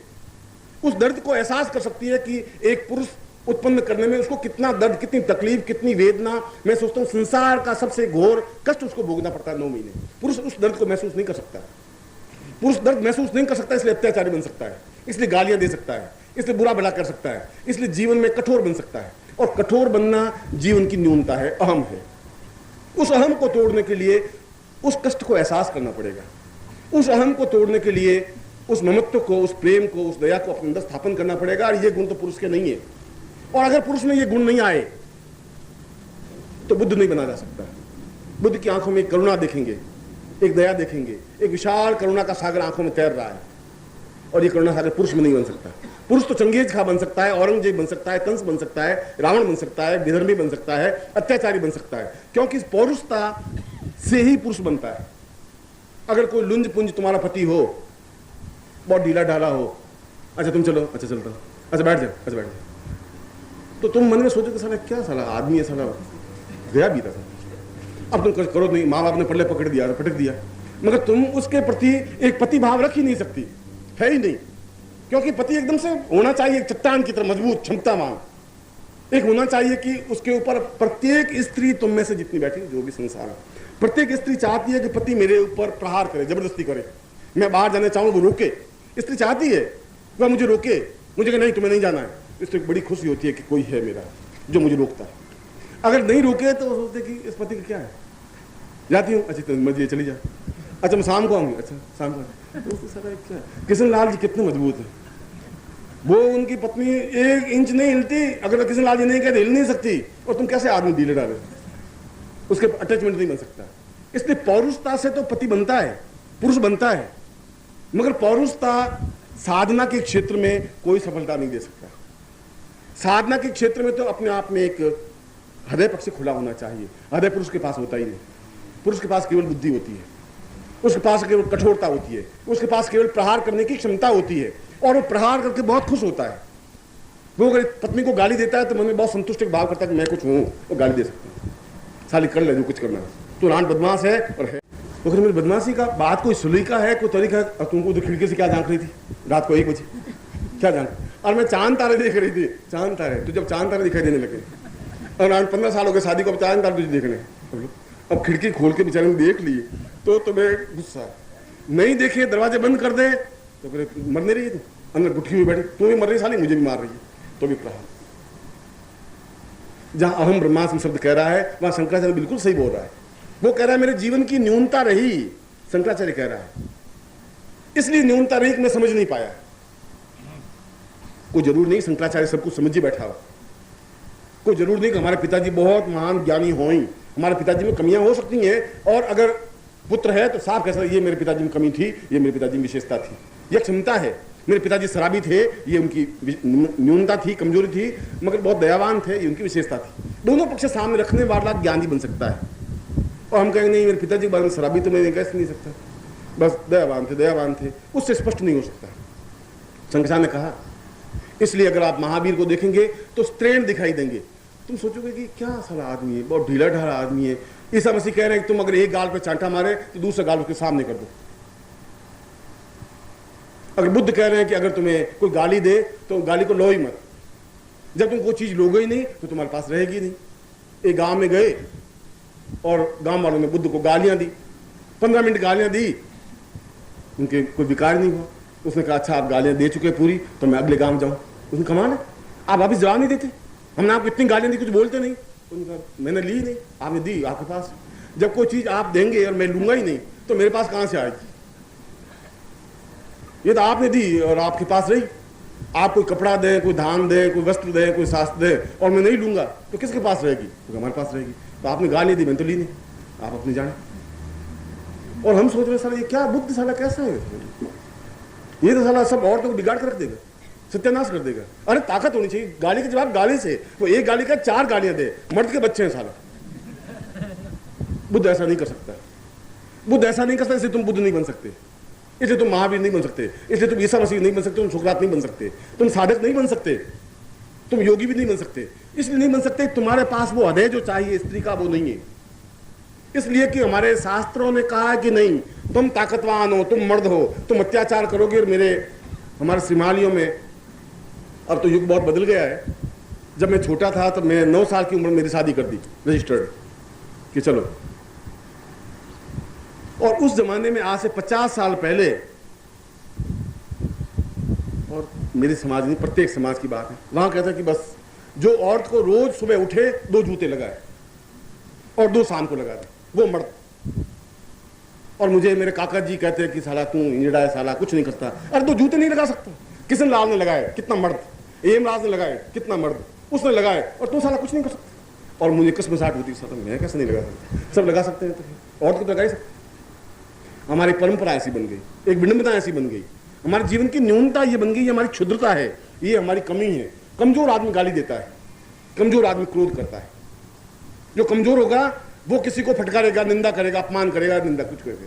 उस दर्द को एहसास कर सकती है कि एक पुरुष उत्पन्न करने में उसको कितना दर्द, कितनी तकलीफ, कितनी वेदना। मैं सोचता हूं संसार का सबसे घोर कष्ट उसको भोगना पड़ता है 9 महीने। पुरुष उस दर्द को महसूस नहीं कर सकता, पुरुष दर्द महसूस नहीं कर सकता, इसलिए अत्याचारी बन सकता है, इसलिए गालियां दे सकता है, इसलिए बुरा भला कर सकता है, इसलिए जीवन में कठोर बन सकता है। और कठोर बनना जीवन की न्यूनता है, अहम है। उस अहम को तोड़ने के लिए उस कष्ट को एहसास करना पड़ेगा। उस अहम को तोड़ने के लिए उस ममत्व को, उस प्रेम को, उस दया को अपने अंदर स्थापन करना पड़ेगा। और ये गुण तो पुरुष के नहीं है। और अगर पुरुष में ये गुण नहीं आए तो बुद्ध नहीं बना जा सकता। बुद्ध की आंखों में एक करुणा देखेंगे, एक दया देखेंगे, एक विशाल करुणा का सागर आंखों में तैर रहा है, और ये करुणा सागर पुरुष में नहीं बन सकता। पुरुष तो चंगेज खा बन सकता है, औरंगजेब बन सकता है, कंस बन सकता है, रावण बन सकता है, विधर्मी बन सकता है, अत्याचारी बन सकता है, क्योंकि इस पौरुषता से ही पुरुष बनता है। अगर कोई लुंज पुंज तुम्हारा पति हो, बहुत ढीला ढाला हो, अच्छा तुम चलो, अच्छा चलता, अच्छा बैठ जाओ, अच्छा बैठ जाओ, तो तुम मन में सोचोगे साला क्या साला आदमी है, साला गया बीता था, अब तुम करो नहीं, माँ बाप ने पल्ले पकड़ दिया, पटक दिया, मगर तुम उसके प्रति एक पति भाव रख ही नहीं सकती, है ही नहीं। क्योंकि पति एकदम से होना चाहिए एक चट्टान की तरह मजबूत, क्षमतावान, एक होना चाहिए कि उसके ऊपर प्रत्येक स्त्री, तुम में से जितनी बैठी जो भी संसार है, प्रत्येक स्त्री चाहती है कि पति मेरे ऊपर प्रहार करे, जबरदस्ती करे, मैं बाहर जाना चाहूँ वो रोके। स्त्री चाहती है वह मुझे रोके, मुझे कहे नहीं तुम्हें नहीं जाना है, इससे बड़ी खुशी होती है कि कोई है मेरा जो मुझे रोकता है। अगर नहीं रोके तो सोचते कि इस पति का क्या है, जाती हूँ, अच्छा मर्जी चली जा, अच्छा मैं शाम को आऊँगी, अच्छा शाम को। क्या किशन लाल जी कितने मजबूत है, वो उनकी पत्नी 1 इंच नहीं हिलती, अगर किशन लाल जी नहीं कहते हिल नहीं सकती, और तुम कैसे आदमी ढीले डाले, उसके अटैचमेंट नहीं बन सकता। इसलिए पौरुषता से तो पति बनता है, पुरुष बनता है, मगर पौरुषता साधना के क्षेत्र में कोई सफलता नहीं दे सकता। साधना के क्षेत्र में तो अपने आप में एक हृदय पक्ष खुला होना चाहिए। हृदय पुरुष के पास होता ही नहीं। पुरुष के पास केवल बुद्धि होती है, उसके पास केवल कठोरता होती है, उसके पास केवल प्रहार करने की क्षमता होती है, और वो प्रहार करके बहुत खुश होता है। वो अगर पत्नी को गाली देता है तो मन में बहुत संतुष्ट भाव करता है कि मैं कुछ हूँ, वो गाली दे सकता है, साली कर ले जो कुछ करना है, तो रान बदमाश है और है। तो अगर मेरी बदमाशी का बात कोई सलीका है, कोई तरीका है, तुमको तो खिड़की से क्या झांक रही थी रात को 1 बजे, क्या झांक, और मैं चांद तारे देख रही थी, चांद तारे, तो जब चांद तारे दिखाई देने लगे, और आज 15 साल हो गए शादी को, अब चांद तारे तुझे देखने, अब खिड़की खोल के बेचारे ने देख लिए तो तुम्हें गुस्सा, नहीं देखे दरवाजे बंद कर दे तो फिर मर नहीं रही, तू अंदर गुटकी हुई बैठी, तू भी मर रही साली, मुझे भी मार रही है, तो भी प्रहार। जहां अहम ब्रह्मास्म शब्द कह रहा है वहां शंकराचार्य बिल्कुल सही बोल रहा है। वो कह रहा है मेरे जीवन की न्यूनता रही, शंकराचार्य कह रहा है, इसलिए न्यूनता रही कि मैं समझ नहीं पाया। कोई जरूर नहीं शंकराचार्य सब कुछ समझ ही बैठा हो, कोई जरूर नहीं कि हमारे पिताजी बहुत महान ज्ञानी हो, हमारे पिताजी में कमियां हो सकती हैं, और अगर पुत्र है तो साफ कह सकते ये मेरे पिताजी में कमी थी, ये मेरे पिताजी में विशेषता थी, ये क्षमता है। मेरे पिताजी शराबी थे, ये उनकी न्यूनता थी, कमजोरी थी, मगर बहुत दयावान थे, ये उनकी विशेषता थी। दोनों पक्ष सामने रखने वाला ज्ञानी बन सकता है। और हम कहेंगे नहीं मेरे पिताजी के बारे में शराबी तो मैं कह नहीं सकता, बस दयावान थे, उससे स्पष्ट नहीं हो सकता। शंकराचार्य ने कहा, इसलिए अगर आप महावीर को देखेंगे तो स्त्रीण दिखाई देंगे, तुम सोचोगे कि क्या साला आदमी है, बहुत ढीला ढाला आदमी है। ईसा मसीह कह रहे हैं कि तुम अगर एक गाल पे चांटा मारे तो दूसरा गाल उसके सामने कर दो। अगर बुद्ध कह रहे हैं कि अगर तुम्हें कोई गाली दे तो गाली को लो ही मत, जब तुम कोई चीज लोगे ही नहीं तो तुम्हारे पास रहेगी नहीं। एक गांव में गए और गांव वालों ने बुद्ध को गालियां दी, 15 मिनट गालियां दी, उनके कोई विकार नहीं हुआ। उसने कहा अच्छा आप गालियां दे चुके पूरी, तो मैं अगले गांव जाऊं। उसने कमाल है, आप वापिस जवाब नहीं देते, हमने आपको इतनी गालियां दी कुछ बोलते नहीं। उन्होंने कहा मैंने ली नहीं, आपने दी, आपके पास। जब कोई चीज आप देंगे और मैं लूंगा ही नहीं तो मेरे पास कहां से आएगी? ये तो आपने दी और आपके पास रही। आप कोई कपड़ा दे, कोई धान दे, कोई वस्त्र दे, कोई शास्त्र दे और मैं नहीं लूंगा तो किसके पास रहेगी? तो हमारे पास रहेगी। तो आपने गाली दी, मैंने तो ली नहीं, आप अपनी जाने। और हम सोच रहे साला ये क्या बुद्ध साला कैसा है, ये तो साला सब औरतों को बिगाड़ कर रख देगा, सत्यानाश कर देगा। अरे ताकत होनी चाहिए, गाली के जवाब गाली से, वो एक गाली का 4 गालियां दे, मर्द के बच्चे हैं साला। बुद्ध ऐसा नहीं कर सकता, बुद्ध ऐसा नहीं कर सकता, इसलिए तुम बुद्ध नहीं बन सकते, इसलिए तुम महावीर नहीं बन सकते, इसलिए तुम ईसा मसीह नहीं बन सकते, तुम सुकरात नहीं बन सकते, तुम साधक नहीं बन सकते, तुम योगी भी नहीं बन सकते। इसलिए नहीं बन सकते तुम्हारे पास वो हृदय जो चाहिए स्त्री का वो नहीं है। इसलिए कि हमारे शास्त्रों ने कहा कि नहीं, तुम ताकतवान हो, तुम मर्द हो, तुम अत्याचार करोगे। और हमारे श्रीमालियों में अब तो युग बहुत बदल गया है। जब मैं छोटा था तो मैं 9 साल की उम्र में मेरी शादी कर दी, रजिस्टर्ड, कि चलो। और उस जमाने में आज से 50 साल पहले, और मेरे समाज में प्रत्येक समाज की बात है, वहां कहता है कि बस जो औरत को रोज सुबह उठे 2 जूते लगाए और 2 शाम को लगा दे, वो मर्द। और मुझे मेरे काका जी कहते हैं कि साला तू इंजड़ा है, साला कुछ नहीं करता। अरे 2 जूते नहीं लगा सकता, किशन लाल ने लगाए, कितना मर्द, हेमराज ने लगाए, कितना मर्द, उसने लगाए, और तू साला कुछ नहीं कर सकता। और मुझे कसमसाहट होती है, मैं कैसे नहीं लगा सकता, सब लगा सकते हैं, तो औरत को तो लगा ही सकते। हमारी परंपरा ऐसी बन गई, एक विडंबना ऐसी बन गई, हमारे जीवन की न्यूनता ये बन गई, ये हमारी क्षुद्रता है, ये हमारी कमी है। कमजोर आदमी गाली देता है, कमजोर आदमी क्रोध करता है। जो कमजोर होगा वो किसी को फटकारेगा, निंदा करेगा, अपमान करेगा, निंदा कुछ करेगा।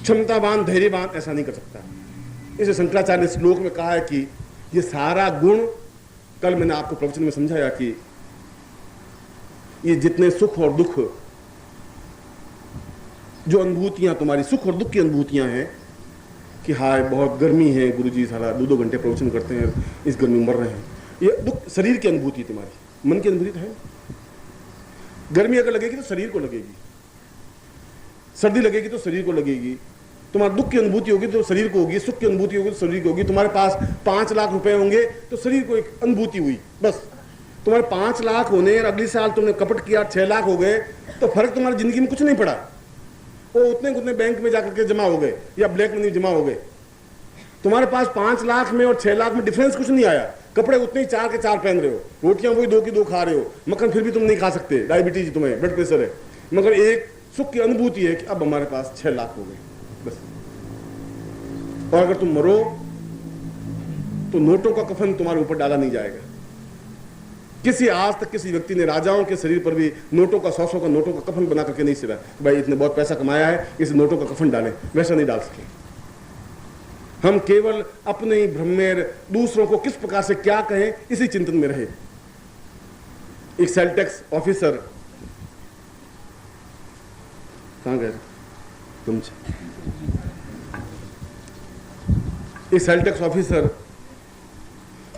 क्षमतावान, धैर्यवान ऐसा नहीं कर सकता। इसे शंकराचार्य ने श्लोक में कहा है कि ये सारा गुण, कल मैंने आपको प्रवचन में समझाया कि ये जितने सुख और दुख, जो अनुभूतियां तुम्हारी सुख और दुख की अनुभूतियां हैं कि हाय बहुत गर्मी है, गुरुजी साला 2-2 घंटे प्रवचन करते हैं, इस गर्मी में मर रहे हैं, ये दुख शरीर की अनुभूति तुम्हारी, मन की अनुभूति तो है। गर्मी अगर लगेगी तो शरीर को लगेगी, सर्दी लगेगी तो शरीर को लगेगी, तुम्हारा दुख की अनुभूति होगी तो शरीर को होगी, सुख की अनुभूति होगी तो शरीर को होगी। तुम्हारे पास 5 लाख रुपए होंगे तो शरीर को एक अनुभूति हुई, बस। तुम्हारे 5 लाख होने और अगले साल तुमने कपट किया 6 लाख हो गए तो फर्क तुम्हारी जिंदगी में कुछ नहीं पड़ा। वो उतने बैंक में जाकर के जमा हो गए या ब्लैक मनी जमा हो गए। तुम्हारे पास 5 लाख में और 6 लाख में डिफरेंस कुछ नहीं आया। कपड़े उतने ही 4 के 4 पहन रहे हो, रोटियां वही 2 की 2 खा रहे हो, मक्खन फिर भी तुम नहीं खा सकते, डायबिटीज तुम्हें, ब्लड प्रेशर है, मगर एक सुख की अनुभूति है कि अब हमारे पास 6 लाख हो गए, बस। और अगर तुम मरो तो नोटों का कफन तुम्हारे ऊपर डाला नहीं जाएगा। किसी आज तक किसी व्यक्ति ने राजाओं के शरीर पर भी नोटों का 100 का नोटों का कफन बना करके नहीं सिरा, भाई इतने बहुत पैसा कमाया है, इस नोटों का कफन डालें, वैसा नहीं डाल सके। हम केवल अपने ही भ्रम में दूसरों को किस प्रकार से क्या कहें इसी चिंतन में रहे। एक सेल टैक्स ऑफिसर, कहां गए तुम? एक सेल टैक्स ऑफिसर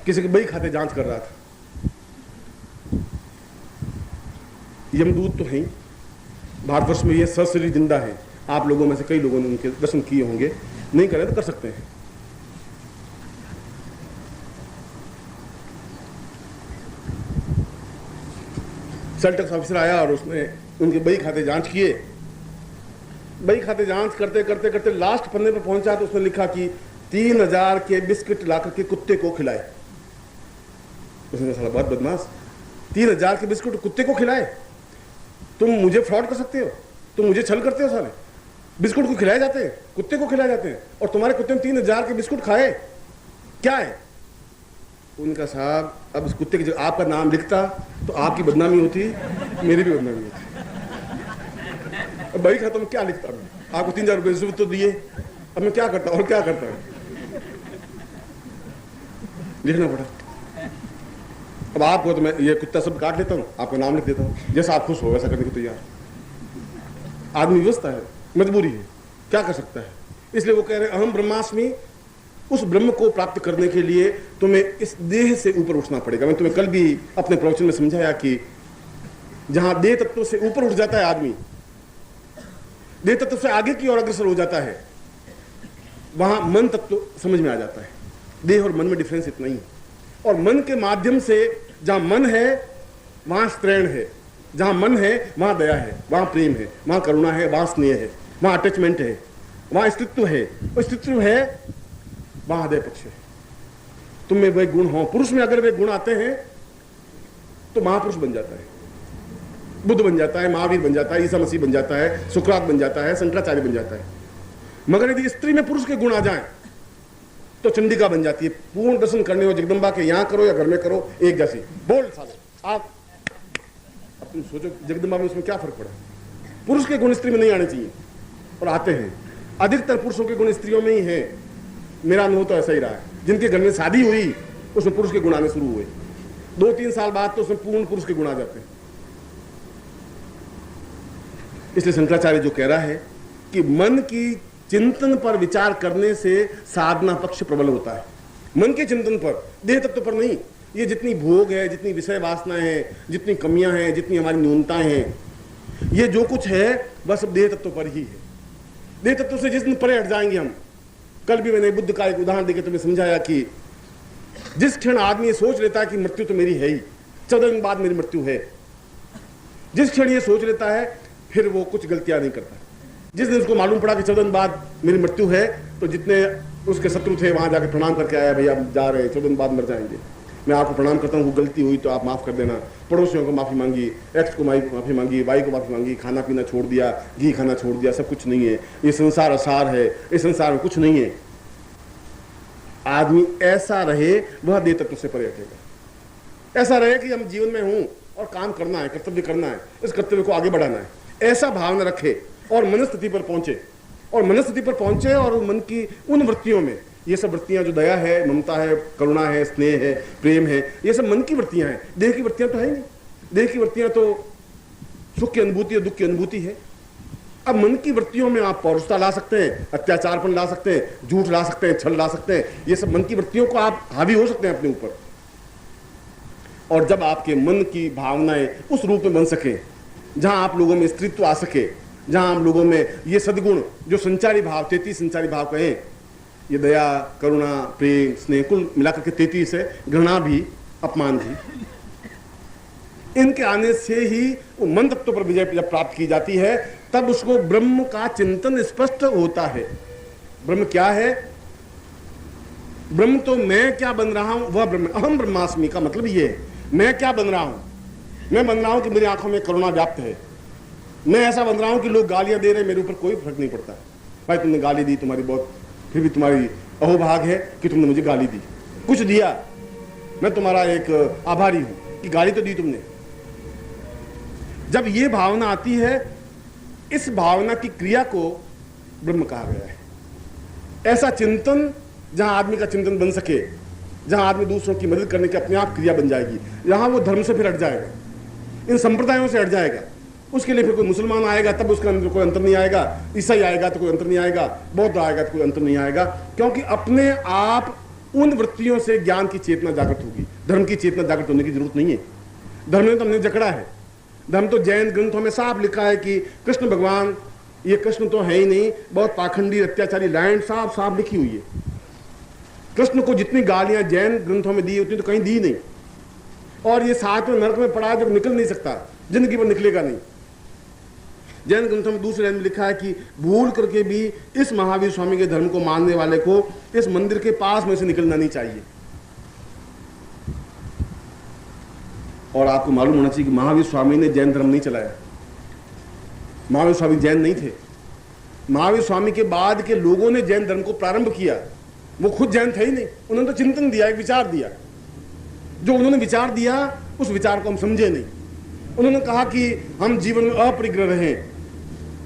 किसी के बही खाते जांच कर रहा था। यमदूत तो है, भारतवर्ष में ये सशरीर जिंदा है। आप लोगों में से कई लोगों ने उनके दर्शन किए होंगे, नहीं करें तो कर सकते हैं। सेल टैक्स ऑफिसर आया और उसने उनके बही खाते जांच किए। बही खाते जांच करते करते करते लास्ट पन्ने पर पहुंचा तो उसने लिखा कि 3000 के बिस्किट लाकर के कुत्ते को खिलाए। उसने कहा बहुत बदमाश, 3000 के बिस्कुट कुत्ते को खिलाए? तुम मुझे फ्रॉड कर सकते हो, तुम मुझे छल करते हो साले। बिस्कुट को खिलाए जाते हैं, कुत्ते को खिलाए जाते हैं, और तुम्हारे कुत्ते ने 3000 के बिस्कुट खाए, क्या है? उनका साहब अब इस कुत्ते के आपका नाम लिखता तो आपकी बदनामी होती, मेरी भी बदनामी होती। अब भाई खाता मैं क्या लिखता, मैं आपको 3000 रुपये तो दिए, अब मैं क्या करता और क्या करता हूं, लिखना पड़ा। अब आपको तो मैं ये कुत्ता सब काट लेता हूँ, आपका नाम लिख देता हूँ, जैसा आप खुश हो वैसा करने को तैयार। आदमी व्यवस्था है, मजबूरी है, क्या कर सकता है। इसलिए वो कह रहे अहम ब्रह्मास्मि उस ब्रह्म को प्राप्त करने के लिए तुम्हें इस देह से ऊपर उठना पड़ेगा। मैं तुम्हें कल भी अपने प्रवचन में समझाया कि जहां देह तत्व से ऊपर उठ जाता है आदमी, देह तत्व से आगे की ओर अग्रसर हो जाता है, वहां मन तत्व समझ में आ जाता है। देह और मन में डिफरेंस इतना ही है। और मन के माध्यम से जहां मन है वहां स्त्रैण है, जहां मन है वहां दया है, वहां प्रेम है, वहां करुणा है, वहां स्नेह है, वहां अटैचमेंट है, वहां अस्तित्व है। अस्तित्व है वहां हृदय पक्ष है। तुम में वे गुण हो, पुरुष में अगर वे गुण आते हैं तो महापुरुष बन जाता है, बुद्ध बन जाता है, महावीर बन जाता है, ईसा मसीह बन जाता है, सुकरात बन जाता है, शंकराचार्य बन जाता है। मगर यदि स्त्री में पुरुष के गुण आ जाएं तो चंडिका बन जाती है। पूर्ण दर्शन करने हो जगदम्बा के, यहां करो या घर में करो एक जैसी। बोल साले आप अब तुम सोचो जगदम्बा में उसमें क्या फर्क पड़ा। पुरुष के गुण स्त्री में नहीं आने चाहिए और आते हैं। अधिकतर पुरुषों के गुण स्त्रियों में ही है। मेरा अनुभव तो ऐसा ही रहा है। जिनके घर में शादी हुई उसमें पुरुष के गुण आने शुरू हुए, 2-3 साल बाद तो उसमें पूर्ण पुरुष के गुण आ जाते हैं। इसलिए शंकराचार्य जो कह रहा है कि मन की चिंतन पर विचार करने से साधना पक्ष प्रबल होता है। मन के चिंतन पर, देह तत्व पर नहीं। ये जितनी भोग है, जितनी विषय वासनाएं हैं, जितनी कमियां हैं, जितनी हमारी न्यूनताएं हैं, ये जो कुछ है बस अब देह तत्व पर ही है। देह तत्व से जिस दिन परे हट जाएंगे हम, कल भी मैंने बुद्ध का एक उदाहरण देकर तुम्हें समझाया कि जिस क्षण आदमी ये सोच लेता है कि मृत्यु तो मेरी है ही, 14 दिन बाद मेरी मृत्यु है, जिस क्षण ये सोच लेता है फिर वो कुछ गलतियां नहीं करता। जिस दिन उसको मालूम पड़ा कि 14 दिन बाद मेरी मृत्यु है तो जितने उसके शत्रु थे वहां जाके प्रणाम करके आया, भैया हम जा रहे हैं, 14 दिन बाद मर जाएंगे, मैं आपको प्रणाम करता हूँ, वो गलती हुई तो आप माफ कर देना। पड़ोसियों को माफी मांगी, एक्स को माफी मांगी, वाई को माफी मांगी, खाना पीना छोड़ दिया, घी खाना छोड़ दिया, सब कुछ नहीं है, ये संसार असार है, इस संसार में कुछ नहीं है। आदमी ऐसा रहे वह देह तत्व से परे हटेगा। ऐसा रहे कि हम जीवन में हूं और काम करना है, कर्तव्य करना है, इस कर्तव्य को आगे बढ़ाना है, ऐसा भावना रखे और मनस्थिति पर पहुंचे। और मनस्थिति पर पहुंचे और मन की उन वृत्तियों में, ये सब वृत्तियां जो दया है, ममता है, करुणा है, स्नेह है, प्रेम है, ये सब मन की वृत्तियां हैं। देह की वृत्तियां तो है ही नहीं। देह की वृत्तियां तो सुख की अनुभूति और दुख की अनुभूति है। अब मन की वृत्तियों में आप पौरुषता ला सकते हैं, अत्याचारपन ला सकते हैं, झूठ ला सकते हैं, छल ला सकते हैं। ये सब मन की वृत्तियों को आप हावी हो सकते हैं अपने ऊपर। और जब आपके मन की भावनाएं उस रूप में बन सके जहां आप लोगों में स्त्रीत्व आ सके, जहां आप लोगों में ये सद्गुण जो संचारी भाव, 33 संचारी भाव कहें, ये दया, करुणा, प्रेम, स्नेह, कुल मिलाकर के 33 है, घृणा भी, अपमान भी, इनके आने से ही वो मन तत्व पर विजय जब प्राप्त की जाती है तब उसको ब्रह्म का चिंतन स्पष्ट होता है। ब्रह्म क्या है? ब्रह्म तो मैं क्या बन रहा हूं वह ब्रह्म। अहम ब्रह्मास्मि का मतलब ये है, मैं क्या बन रहा हूं? मैं बन रहा हूं कि मेरी आंखों में करुणा व्याप्त है। मैं ऐसा बन रहा हूं कि लोग गालियां दे रहे हैं, मेरे ऊपर कोई फर्क नहीं पड़ता। भाई तुमने गाली दी, तुम्हारी बहुत, फिर भी तुम्हारी अहोभाग है कि तुमने मुझे गाली दी, कुछ दिया, मैं तुम्हारा एक आभारी हूं कि गाली तो दी तुमने। जब ये भावना आती है, इस भावना की क्रिया को ब्रह्म कहा गया है। ऐसा चिंतन जहां आदमी का चिंतन बन सके, जहां आदमी दूसरों की मदद करने की अपने आप क्रिया बन जाएगी, जहां वो धर्म से फिर हट जाएगा, इन संप्रदायों से हट जाएगा। उसके लिए फिर कोई मुसलमान आएगा तब उसके अंदर कोई अंतर नहीं आएगा, ईसाई आएगा तो कोई अंतर नहीं आएगा, बौद्ध आएगा तो कोई अंतर नहीं आएगा, क्योंकि अपने आप उन वृत्तियों से ज्ञान की चेतना जागृत होगी। धर्म की चेतना जागृत होने की जरूरत नहीं है। धर्म ने तो हमने जकड़ा है। धर्म तो जैन ग्रंथों में साफ लिखा है कि कृष्ण भगवान, ये कृष्ण तो है ही नहीं, बहुत पाखंडी अत्याचारी लाइन साफ साफ लिखी हुई है। कृष्ण को जितनी गालियां जैन ग्रंथों में दी उतनी तो कहीं दी नहीं। और ये साथ में नरक में पड़ा है, जब निकल नहीं सकता, जिंदगी पर निकलेगा नहीं। जैन ग्रंथों में दूसरे लाइन में लिखा है कि भूल करके भी इस महावीर स्वामी के धर्म को मानने वाले को इस मंदिर के पास में से निकलना नहीं चाहिए। और आपको मालूम होना चाहिए कि महावीर स्वामी ने जैन धर्म नहीं चलाया। महावीर स्वामी जैन नहीं थे। महावीर स्वामी के बाद के लोगों ने जैन धर्म को प्रारंभ किया। वो खुद जैन थे ही नहीं, उन्होंने तो चिंतन दिया, एक विचार दिया। जो उन्होंने विचार दिया उस विचार को हम समझे नहीं। उन्होंने कहा कि हम जीवन में अपरिग्रह रहें,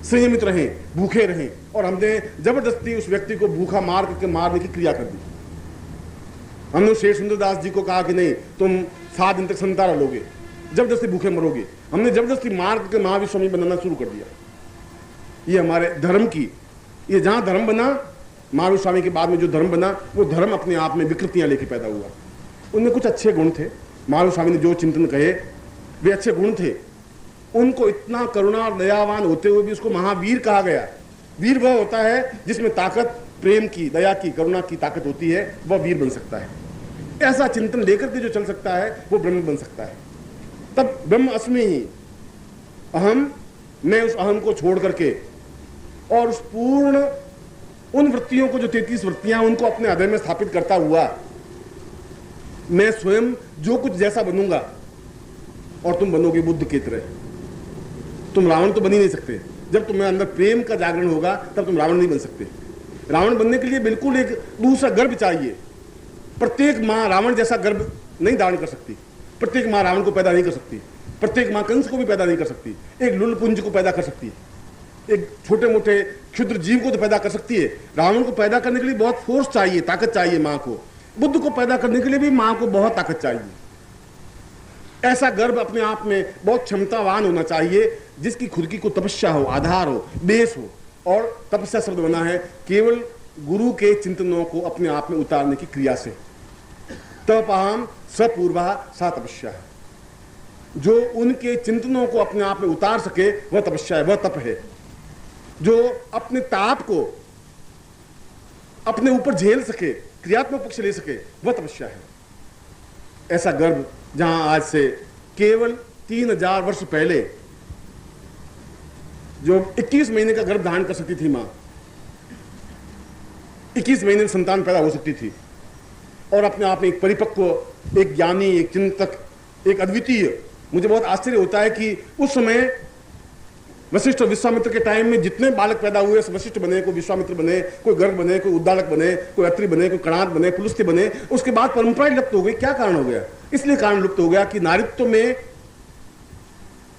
संयमित रहें, भूखे रहें, और हमने जबरदस्ती उस व्यक्ति को भूखा मार करके मारने की क्रिया कर दी। हमने शेर सुंदरदास जी को कहा कि नहीं, तुम 7 दिन तक संतारा लोगे, जबरदस्ती भूखे मरोगे। हमने जबरदस्ती मार करके महावीर स्वामी बनाना शुरू कर दिया। ये हमारे धर्म की, ये जहां धर्म बना महावीर स्वामी के बाद में जो धर्म बना वो धर्म अपने आप में विकृतियां लेके पैदा हुआ। उनमें कुछ अच्छे गुण थे, महावीर स्वामी ने जो चिंतन कहे वे अच्छे गुण थे। उनको इतना करुणा और दयावान होते हुए भी उसको महावीर कहा गया। वीर वह होता है जिसमें ताकत प्रेम की, दया की, करुणा की ताकत होती है, वह वीर बन सकता है। ऐसा चिंतन लेकर के जो चल सकता है वो ब्रह्म बन सकता है। तब ब्रह्म अस्मि ही अहम, मैं उस अहम को छोड़ करके और उस पूर्ण उन वृत्तियों को जो 33 वृत्तियां उनको अपने हृदय में स्थापित करता हुआ मैं स्वयं जो कुछ जैसा बनूंगा और तुम बनोगे बुद्ध की तरह। तुम रावण तो बन ही नहीं सकते। जब तुम्हें अंदर प्रेम का जागरण होगा तब तुम रावण नहीं बन सकते। रावण बनने के लिए बिल्कुल एक दूसरा गर्भ चाहिए। प्रत्येक माँ रावण जैसा गर्भ नहीं धारण कर सकती, प्रत्येक माँ रावण को पैदा नहीं कर सकती, प्रत्येक माँ कंस को भी पैदा नहीं कर सकती। एक लुलपुंज को पैदा कर सकती है, एक छोटे मोटे क्षुद्र जीव को तो पैदा कर सकती है। रावण को पैदा करने के लिए बहुत फोर्स चाहिए, ताकत चाहिए माँ को। बुद्ध को पैदा करने के लिए भी माँ को बहुत ताकत चाहिए। ऐसा गर्भ अपने आप में बहुत क्षमतावान होना चाहिए, जिसकी खुद की कोई तपस्या हो, आधार हो, बेस हो। और तपस्या शब्द बना है केवल गुरु के चिंतनों को अपने आप में उतारने की क्रिया से। तपहम सपूर्वा सा तपस्या है। जो उनके चिंतनों को अपने आप में उतार सके वह तपस्या है, वह तप है। जो अपने ताप को अपने ऊपर झेल सके, क्रियात्मक पक्ष ले सके, वह तपस्या है। ऐसा गर्भ जहां आज से केवल 3000 वर्ष पहले जो 21 महीने का गर्भ धारण कर सकती थी मां, 21 महीने में संतान पैदा हो सकती थी और अपने आप में एक परिपक्व, एक ज्ञानी, एक चिंतक, एक अद्वितीय। मुझे बहुत आश्चर्य होता है कि उस समय वशिष्ठ और विश्वामित्र के टाइम में जितने बालक पैदा हुए, वशिष्ठ बने, कोई विश्वामित्र बने, कोई गर्ग बने, कोई उद्दालक बने, कोई अत्रि बने, कोई कणाद बने, पुलस्त्य बने, उसके बाद परंपराएं लुप्त हो गई। क्या कारण हो गया? इसलिए कारण लुप्त हो गया कि नारीत्व में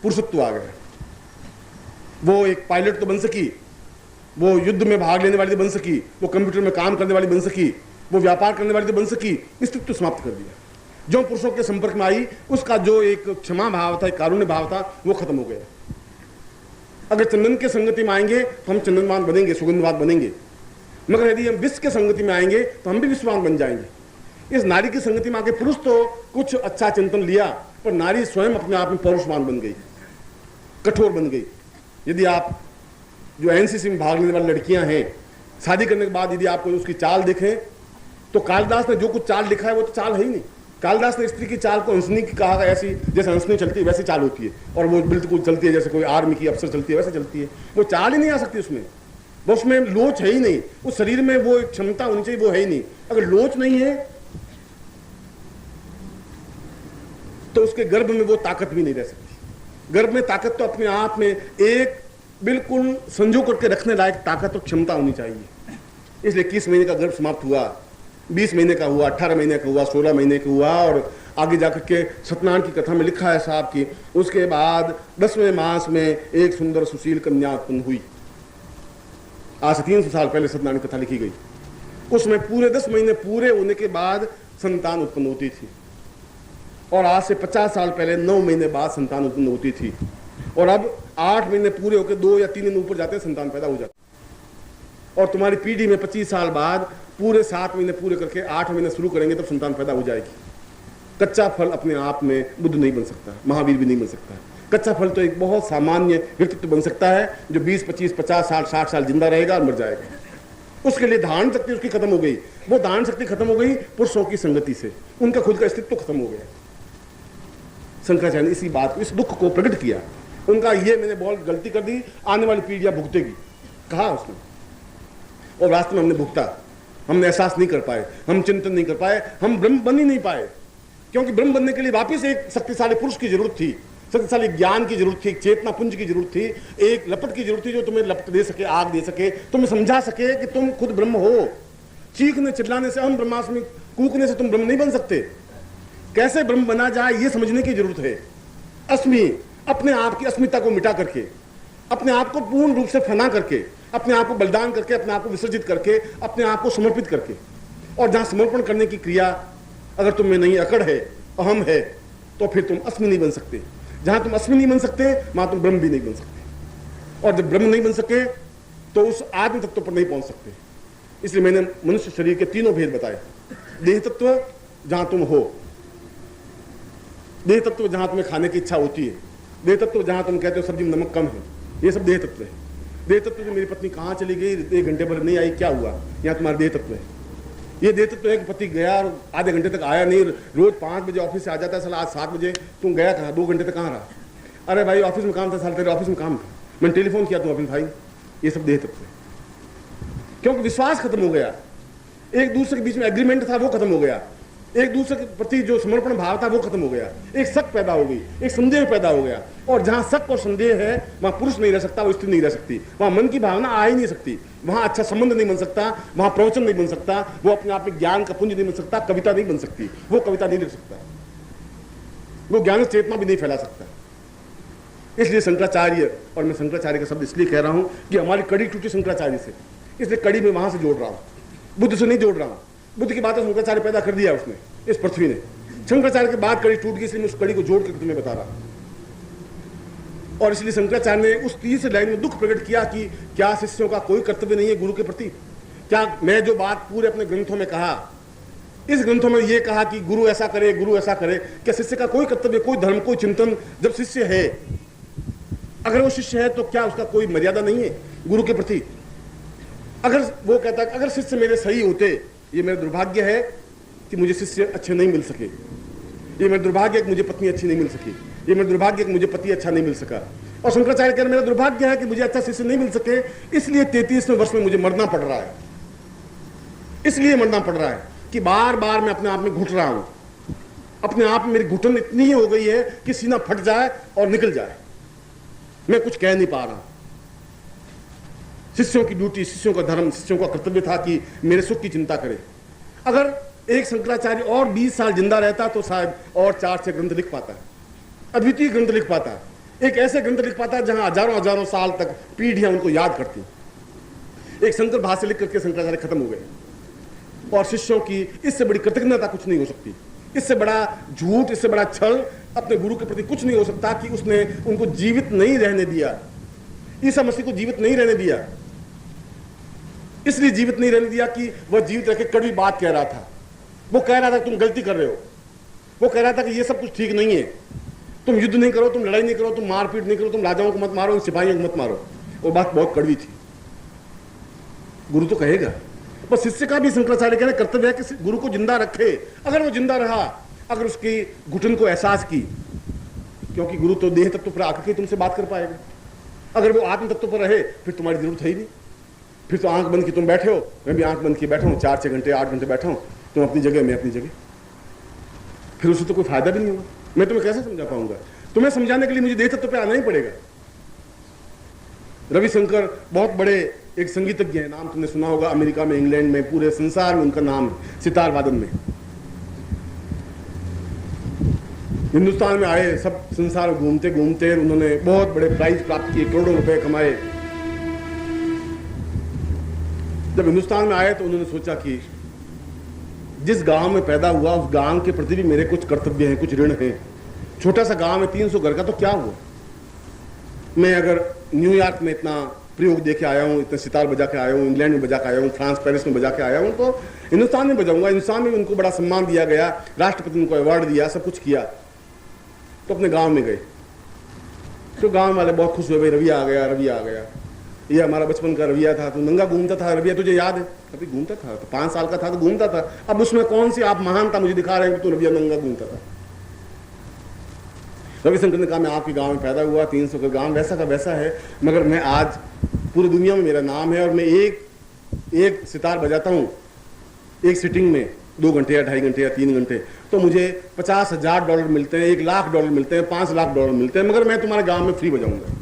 पुरुषत्व आ गया। वो एक पायलट तो बन सकी, वो युद्ध में भाग लेने वाली तो बन सकी, वो कंप्यूटर में काम करने वाली बन सकी, वो व्यापार करने वाली तो बन सकी, स्त्रीत्व समाप्त कर दिया। जो पुरुषों के संपर्क में आई उसका जो एक क्षमा भाव था, एक कारुण्य भाव था, वो खत्म हो गया। अगर चंदन के संगति में आएंगे तो हम चंदनवान बनेंगे, सुगंधवाद बनेंगे, मगर यदि हम विश्व के संगति में आएंगे तो हम भी विश्ववान बन जाएंगे। इस नारी की संगति में आके पुरुष तो कुछ अच्छा चिंतन लिया, पर नारी स्वयं अपने आप में पौरुषवान बन गई, कठोर बन गई। यदि आप जो एनसीसी में भाग लेने वाली लड़कियां हैं, शादी करने के बाद यदि आपको उसकी चाल देखें तो कालिदास ने जो कुछ चाल लिखा है वो तो चाल है ही नहीं। कालिदास ने स्त्री की चाल को हंसनी की कहा, ऐसी जैसे हंसनी चलती है वैसी चाल होती है, और वो बिल्कुल चलती है जैसे कोई आर्मी की अफसर चलती है वैसे चलती है। वो चाल ही नहीं आ सकती उसमें, वो उसमें लोच है ही नहीं, उस शरीर में वो एक क्षमता होनी चाहिए, वो है ही नहीं। अगर लोच नहीं है तो उसके गर्भ में वो ताकत भी नहीं रह सकती। गर्भ में ताकत तो अपने आप में एक बिल्कुल संजो करके रखने लायक ताकत और क्षमता होनी चाहिए। इसलिए 21 महीने का गर्भ समाप्त हुआ, 20 महीने का हुआ, 18 महीने का हुआ, 16 महीने का हुआ, और आगे जाकर के सत्यनारायण की कथा में लिखा है साहब की उसके बाद 10वें मास में एक सुंदर सुशील कन्या उत्पन्न हुई। आज से 300 साल पहले सत्यनारायण की कथा लिखी गई। उसमें पूरे 10 महीने पूरे होने के बाद संतान उत्पन्न होती थी, और आज से 50 साल पहले 9 महीने बाद संतान उत्पन्न होती थी, और अब 8 महीने पूरे होकर 2 या 3 दिन ऊपर जाते हैं संतान पैदा हो जाती। और तुम्हारी पीढ़ी में 25 साल बाद पूरे 7 महीने पूरे करके 8 महीने शुरू करेंगे तब संतान पैदा हो जाएगी। कच्चा फल अपने आप में बुद्ध नहीं बन सकता, महावीर भी नहीं बन सकता। कच्चा फल तो एक बहुत सामान्य व्यक्तित्व बन सकता है जो 20, 25, 50 साल, 60 साल जिंदा रहेगा और मर जाएगा। उसके लिए धारण शक्ति उसकी खत्म हो गई। वो धारण शक्ति खत्म हो गई पुरुषों की संगति से, उनका खुद का अस्तित्व खत्म हो गया। शंकराचार्य ने इसी बात को, इस दुख को प्रकट किया। उनका ये मैंने बहुत गलती कर दी, आने वाली पीढ़ियां भुगतेगी, कहा उसने, और वास्तव में हमने भुगता। हमने एहसास नहीं कर पाए, हम चिंतन नहीं कर पाए, हम ब्रह्म बन ही नहीं पाए, क्योंकि ब्रह्म बनने के लिए वापिस एक शक्तिशाली पुरुष की जरूरत थी, शक्तिशाली ज्ञान की जरूरत थी, एक चेतना पुंज की जरूरत थी, एक लपट की जरूरत थी जो तुम्हें लपट दे सके, आग दे सके, तुम्हें समझा सके कि तुम खुद ब्रह्म हो। चीखने चिल्लाने से, हम ब्रह्मास्मि कूकने से तुम ब्रह्म नहीं बन सकते। कैसे ब्रह्म बना जाए ये समझने की जरूरत है। अस्मि, अपने आप की अस्मिता को मिटा करके, अपने आप को पूर्ण रूप से फना करके, अपने आप को बलिदान करके, अपने आप को विसर्जित करके, अपने आप को समर्पित करके, और जहां समर्पण करने की क्रिया अगर तुम में नहीं अकड़ है, अहम है, तो फिर तुम अस्मि नहीं बन सकते। जहां तुम अस्मि नहीं बन सकते वहां तुम ब्रह्म भी नहीं बन सकते, और जब ब्रह्म नहीं बन सके तो उस आत्म तत्व पर नहीं पहुंच सकते। इसलिए मैंने मनुष्य शरीर के तीनों भेद बताए। देह तत्व जहां तुम हो, देह तत्व जहां तुम्हें खाने की इच्छा होती है, देह तत्व जहां तुम कहते हो सब्जी में नमक कम है, ये सब देह तत्व है। देह तत्व जो मेरी पत्नी कहाँ चली गई, 1 घंटे पर नहीं आई, क्या हुआ, यहाँ तुम्हारा देह तत्व है। ये देह तत्व है कि पति गया और आधे घंटे तक आया नहीं, रोज 5 बजे ऑफिस से आ जाता है, साला आज 7 बजे तुम गया कहाँ, 2 घंटे तक कहाँ रहा। अरे भाई ऑफिस में काम था, साल तेरे ऑफिस में काम था, मैंने टेलीफोन किया तुम ऑफिस भाई। ये सब देह तत्व है, क्योंकि विश्वास खत्म हो गया, एक दूसरे के बीच में एग्रीमेंट था वो खत्म हो गया, एक दूसरे के प्रति जो समर्पण भाव था वो खत्म हो गया, एक शक पैदा हो गई, एक संदेह पैदा हो गया। और जहां शक और संदेह है वहां पुरुष नहीं रह सकता, वो स्त्री नहीं रह सकती, वहां मन की भावना आ ही नहीं सकती, वहां अच्छा संबंध नहीं बन सकता, वहां प्रवचन नहीं बन सकता, वो अपने आप में ज्ञान का पुंज नहीं बन सकता, कविता नहीं बन सकती, वो कविता नहीं लिख सकता, वो ज्ञान चेतना भी नहीं फैला सकता। इसलिए शंकराचार्य, और मैं शंकराचार्य का शब्द इसलिए कह रहा हूं कि हमारी कड़ी टूटी शंकराचार्य से, इसलिए कड़ी में वहां से जोड़ रहा हूं, बुद्ध से नहीं जोड़ रहा हूं। बुद्ध की बातें शंकराचार्य पैदा कर दिया उसने, इस पृथ्वी ने। शंकराचार्य के बाद कड़ी टूट गई, इसलिए मैं उस कड़ी को जोड़ कर तुम्हें बता रहा हूं। और इसलिए शंकराचार्य ने उस 30 लाइन में दुख प्रकट किया कि क्या शिष्यों का कोई कर्तव्य नहीं है गुरु के प्रति। क्या मैं जो बात पूरे अपने ग्रंथों में कहा, इस ग्रंथों में यह कहा कि गुरु ऐसा करे, गुरु ऐसा करे, क्या शिष्य का कोई कर्तव्य, कोई धर्म, कोई चिंतन, जब शिष्य है, अगर वो शिष्य है तो क्या उसका कोई मर्यादा नहीं है गुरु के प्रति। अगर वो कहता है अगर शिष्य मेरे सही होते, ये मेरा दुर्भाग्य है कि मुझे शिष्य अच्छे नहीं मिल सके, ये मेरा दुर्भाग्य है कि मुझे पत्नी अच्छी नहीं मिल सकी, ये मेरा दुर्भाग्य है कि मुझे पति अच्छा नहीं मिल सका। और शंकराचार्य कह रहे मेरा दुर्भाग्य है कि मुझे अच्छा शिष्य नहीं मिल सके, इसलिए 33वें वर्ष में मुझे मरना पड़ रहा है, इसलिए मरना पड़ रहा है कि बार बार मैं अपने आप में घुट रहा हूं, अपने आप में मेरी घुटन इतनी ही हो गई है कि सीना फट जाए और निकल जाए, मैं कुछ कह नहीं पा रहा। शिष्यों की ड्यूटी, शिष्यों का धर्म, शिष्यों का कर्तव्य था कि मेरे सुख की चिंता करे। अगर एक शंकराचार्य और 20 साल जिंदा रहता तो शायद और 4-6 ग्रंथ लिख पाता, अद्वितीय ग्रंथ लिख पाता, एक ऐसे ग्रंथ लिख पाता जहां हजारों हजारों साल तक पीढ़ियां उनको याद करती। एक शंकर भाष्य लिख करके शंकराचार्य खत्म हो गए। और शिष्यों की इससे बड़ी कृतज्ञता कुछ नहीं हो सकती, इससे बड़ा झूठ, इससे बड़ा छल अपने गुरु के प्रति कुछ नहीं हो सकता कि उसने उनको जीवित नहीं रहने दिया, ईसा मसीह को जीवित नहीं रहने दिया। इसलिए जीवित नहीं रहने दिया कि वह जीवित रह के कड़वी बात कह रहा था। वो कह रहा था तुम गलती कर रहे हो, वो कह रहा था कि ये सब कुछ ठीक नहीं है, तुम युद्ध नहीं करो, तुम लड़ाई नहीं करो, तुम मारपीट नहीं करो, तुम राजाओं को मत मारो, सिपाहियों को मत मारो। वो बात बहुत कड़वी थी। गुरु तो कहेगा, पर शिष्य का भी शंकराचार्य कहने कर्तव्य है कि गुरु को जिंदा रखे। अगर वो जिंदा रहा, अगर उसकी घुटन को एहसास की, क्योंकि गुरु तो देह तत्व पर आकर के तुमसे बात कर पाएगा, अगर वो आत्म तत्व पर रहे फिर तुम्हारी जरूरत है ही नहीं। फिर तो आंख बंद की तुम बैठे हो, मैं भी आंख बंद की बैठा हूँ, 4-6 घंटे 8 घंटे बैठा हूँ, तुम अपनी जगह मैं अपनी जगह, फिर उससे तो कोई फायदा भी नहीं होगा। मैं तुम्हें कैसे समझा पाऊंगा? तुम्हें समझाने के लिए मुझे देह तत्व पे आना ही पड़ेगा। रविशंकर बहुत बड़े एक संगीतज्ञ है, नाम तुमने सुना होगा, अमेरिका में, इंग्लैंड में, पूरे संसार में उनका नाम है, सितार वादन में। हिंदुस्तान में आए, सब संसार घूमते घूमते उन्होंने बहुत बड़े प्राइज प्राप्त किए, करोड़ों रुपए कमाए। जब हिंदुस्तान में आए तो उन्होंने सोचा कि जिस गांव में पैदा हुआ उस गांव के प्रति भी मेरे कुछ कर्तव्य हैं, कुछ ऋण हैं। छोटा सा गांव है, 300 घर का, तो क्या हुआ? मैं अगर न्यूयॉर्क में इतना प्रयोग देके आया हूँ, इतने सितार बजा के आया हूँ, इंग्लैंड में बजा के आया हूँ, फ्रांस पेरिस में बजा के आया हूँ, तो हिंदुस्तान में बजाऊंगा। हिंदुस्तान में उनको बड़ा सम्मान दिया गया, राष्ट्रपति ने उनको अवार्ड दिया, सब कुछ किया। तो अपने गाँव में गए तो गाँव वाले बहुत खुश हुए, भाई रवि आ गया, रवि आ गया, ये हमारा बचपन का रविया था, तू नंगा घूमता था, रविया तुझे याद है? अभी घूमता था, तो 5 साल का था तो घूमता था। अब उसमें कौन सी आप महानता मुझे दिखा रहे हैं कि तू रविया नंगा घूमता था? रविशंकर ने कहा मैं आपके गांव में पैदा हुआ, 300 का गांव वैसा का वैसा है, मगर मैं आज पूरी दुनिया में मेरा नाम है और मैं एक सितार बजाता हूँ एक सिटिंग में 2 घंटे या 2.5 घंटे या 3 घंटे, तो मुझे $50,000 मिलते हैं, $1,00,000 मिलते हैं, $5,00,000 मिलते हैं, मगर मैं तुम्हारे गाँव में फ्री बजाऊंगा।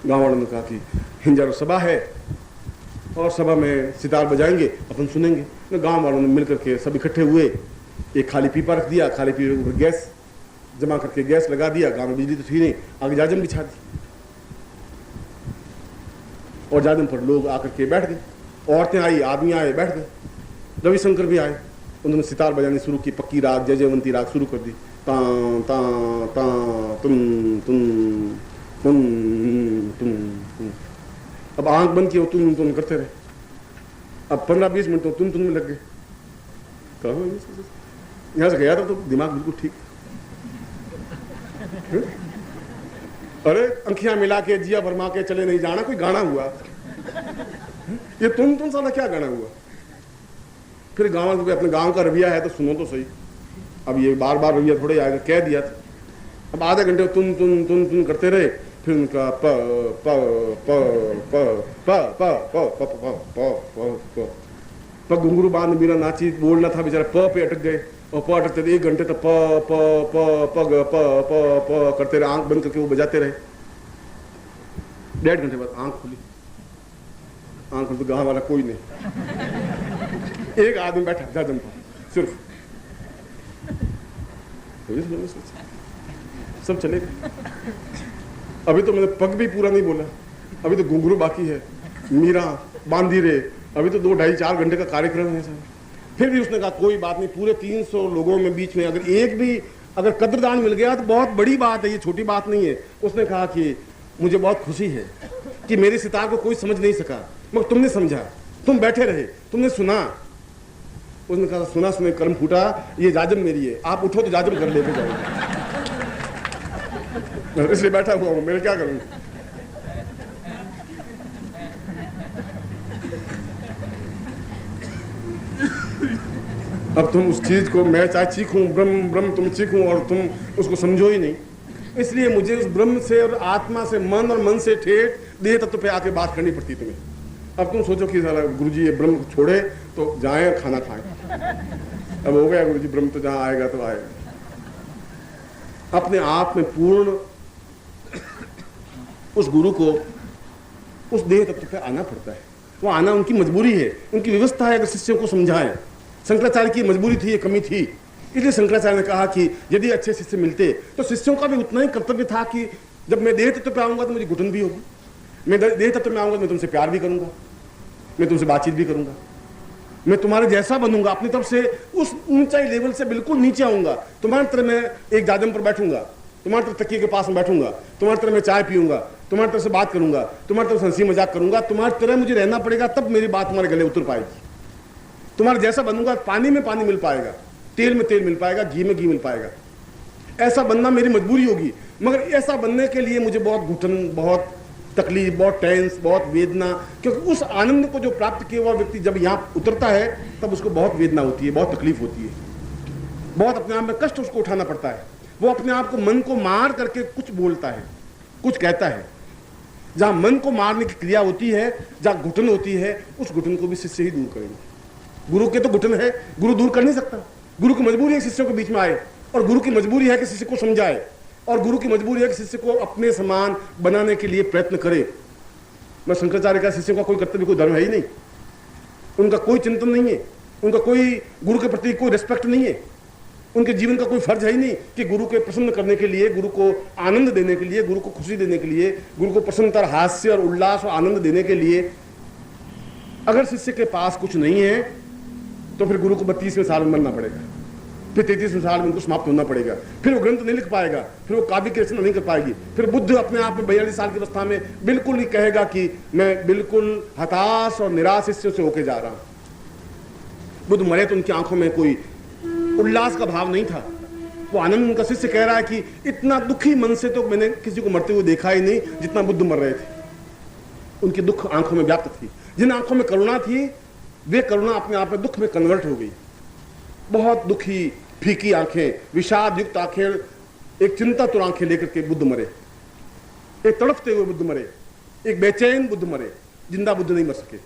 गाँव वालों ने कहा कि हिंजारो सभा है और सभा में सितार बजाएंगे, अपन सुनेंगे। तो गाँव वालों ने मिलकर के सब इकट्ठे हुए, एक खाली पीपा रख दिया, खाली पीपे के ऊपर गैस जमा करके गैस लगा दिया, गाँव में बिजली तो थी नहीं, आगे जाजम बिछा दी और जाजम पर लोग आकर के बैठ गए। औरतें आई, आदमी आए, बैठ गए। रविशंकर भी आए, उन्होंने सितार बजानी शुरू की, पक्की राग, जय जयवंती राग शुरू कर दी, तां तां तां तुम तुम तुम तुम तुम। अब आंख बंद की तुम करते रहे। अब 15-20 मिनट तो तुम में लग गए। कहो यहाँ से गया था तो दिमाग बिल्कुल ठीक। अरे अंखियां मिला के जिया भरमा के चले नहीं जाना, कोई गाना हुआ? ये तुम साला क्या गाना हुआ? फिर गाँव अपने गांव का रवैया है तो सुनो तो सही। अब ये बार बार रवैया थोड़े आएगा, कह दिया था। अब आधे घंटे तुम करते रहे, फिर उनका प प प प प प प प प घुंघरू बांध मीरा नाची बोलना था, बेचारा प पे अटक गए और प अटकते थे। 1 घंटे तक प प प प प प प करते रहे, आंख बंद करके वो बजाते रहे। 1.5 घंटे बाद आंख खुली, आंख खुली तो गाँव वाला कोई नहीं, एक आदमी बैठा जाजम पर सिर्फ। सब चले गए। अभी तो मैंने पग भी पूरा नहीं बोला, अभी तो घुंघरू बाकी है, मीरा बांधी रे, अभी तो 2, 2.5, 4 घंटे का कार्यक्रम है सर। फिर भी उसने कहा कोई बात नहीं, पूरे 300 लोगों में बीच में अगर एक भी अगर कद्रदान मिल गया तो बहुत बड़ी बात है, ये छोटी बात नहीं है। उसने कहा कि मुझे बहुत खुशी है कि मेरे सितार को कोई समझ नहीं सका, मगर तुमने समझा, तुम बैठे रहे, तुमने सुना। उसने कहा सुना सुने कर्म फूटा, ये जाजम मेरी है, आप उठो तो जाजम घर लेके जाओगे। इसलिए बैठा हुआ हूं, मेरे क्या करूं। अब तुम उस चीज को, मैं चाहे चीखूं ब्रह्म ब्रह्म, तुम चीखूं और तुम उसको समझो ही नहीं। इसलिए मुझे उस ब्रह्म से और आत्मा से, मन और मन से ठेठ देह तत्व पे आके बात करनी पड़ती तुम्हें। अब तुम सोचो कि साला गुरुजी ये ब्रह्म छोड़े तो जाएं और खाना खाएं। अब हो गया गुरुजी, ब्रह्म तो जहां आएगा तो आएगा। अपने आप में पूर्ण उस गुरु को उस देह तत्व पे आना पड़ता है। वो आना उनकी मजबूरी है, उनकी व्यवस्था है। अगर शिष्यों को समझाएं, शंकराचार्य की मजबूरी थी, ये कमी थी, इसलिए शंकराचार्य ने कहा कि यदि अच्छे शिष्य मिलते तो शिष्यों का भी उतना ही कर्तव्य था कि जब मैं देह तत्व पे आऊंगा तो मुझे घुटन भी होगी, मैं देह तत्व में आऊंगा तो मैं तुमसे प्यार भी करूंगा, मैं तुमसे बातचीत भी करूंगा, मैं तुम्हारे जैसा बनूंगा, अपनी तरफ से उस ऊंचाई लेवल से बिल्कुल नीचे आऊंगा। तुम्हारी तरह मैं एक जाजम पर बैठूंगा, तुम्हारी तरह तकिए के पास में बैठूंगा, तुम्हारी तरह मैं चाय पीऊंगा, तुम्हारी तरह से बात करूंगा, तुम्हारी तरफ से हंसी मजाक करूंगा, तुम्हारी तरह मुझे रहना पड़ेगा, तब मेरी बात तुम्हारे गले उतर पाएगी। तुम्हारे जैसा बनूंगा, पानी में पानी मिल पाएगा, तेल में तेल मिल पाएगा, घी में घी मिल पाएगा। ऐसा बनना मेरी मजबूरी होगी, मगर ऐसा बनने के लिए मुझे बहुत घुटन, बहुत तकलीफ, बहुत टेंस, बहुत वेदना, क्योंकि उस आनंद को जो प्राप्त किया हुआ व्यक्ति जब यहाँ उतरता है तब उसको बहुत वेदना होती है, बहुत तकलीफ होती है, बहुत अपने आप में कष्ट उसको उठाना पड़ता है। वो अपने आप को, मन को मार करके कुछ बोलता है, कुछ कहता है। जहां मन को मारने की क्रिया होती है, जहां घुटन होती है, उस घुटन को भी शिष्य ही दूर करेंगे। गुरु के तो घुटन है, गुरु दूर कर नहीं सकता। गुरु की मजबूरी है शिष्यों के बीच में आए, और गुरु की मजबूरी है कि शिष्य को समझाए, और गुरु की मजबूरी है कि शिष्य को अपने समान बनाने के लिए प्रयत्न करे। मैं शंकराचार्य का शिष्यों का कोई कर्तव्य, कोई धर्म है ही नहीं, उनका कोई चिंतन नहीं है, उनका कोई गुरु के प्रति कोई रिस्पेक्ट नहीं है, उनके जीवन का कोई फर्ज है ही नहीं कि गुरु के प्रसन्न करने के लिए, गुरु को आनंद देने के लिए, गुरु को खुशी देने के लिए, गुरु को प्रसन्नता, हास्य और उल्लास और आनंद देने के लिए। अगर शिष्य के पास कुछ नहीं है तो फिर गुरु को 32वें साल में मरना पड़ेगा, फिर 33वें साल में उनको समाप्त होना पड़ेगा, फिर वो ग्रंथ नहीं लिख पाएगा, फिर वो काव्य की रचना नहीं कर पाएगी। फिर बुद्ध अपने आप में 42 साल की अवस्था में बिल्कुल नहीं कहेगा कि मैं बिल्कुल हताश और निराश शिष्यों से होके जा रहा हूं। बुद्ध मरे तो उनकी आंखों में कोई उल्लास का भाव नहीं था, वो आनंद। उनका शिष्य कह रहा है कि इतना दुखी मन से तो मैंने किसी को मरते हुए देखा ही नहीं जितना बुद्ध मर रहे थे। उनकी दुख आंखों में व्याप्त थी। जिन आंखों में करुणा थी, वे करुणा अपने आप में दुख में कन्वर्ट हो गई। बहुत दुखी, फीकी आंखें, विषाद युक्त आंखें, एक चिंतातुर आंखें लेकर के बुद्ध मरे, एक तड़पते हुए बुद्ध मरे, एक बेचैन बुद्ध मरे, जिंदा बुद्ध नहीं मर सके।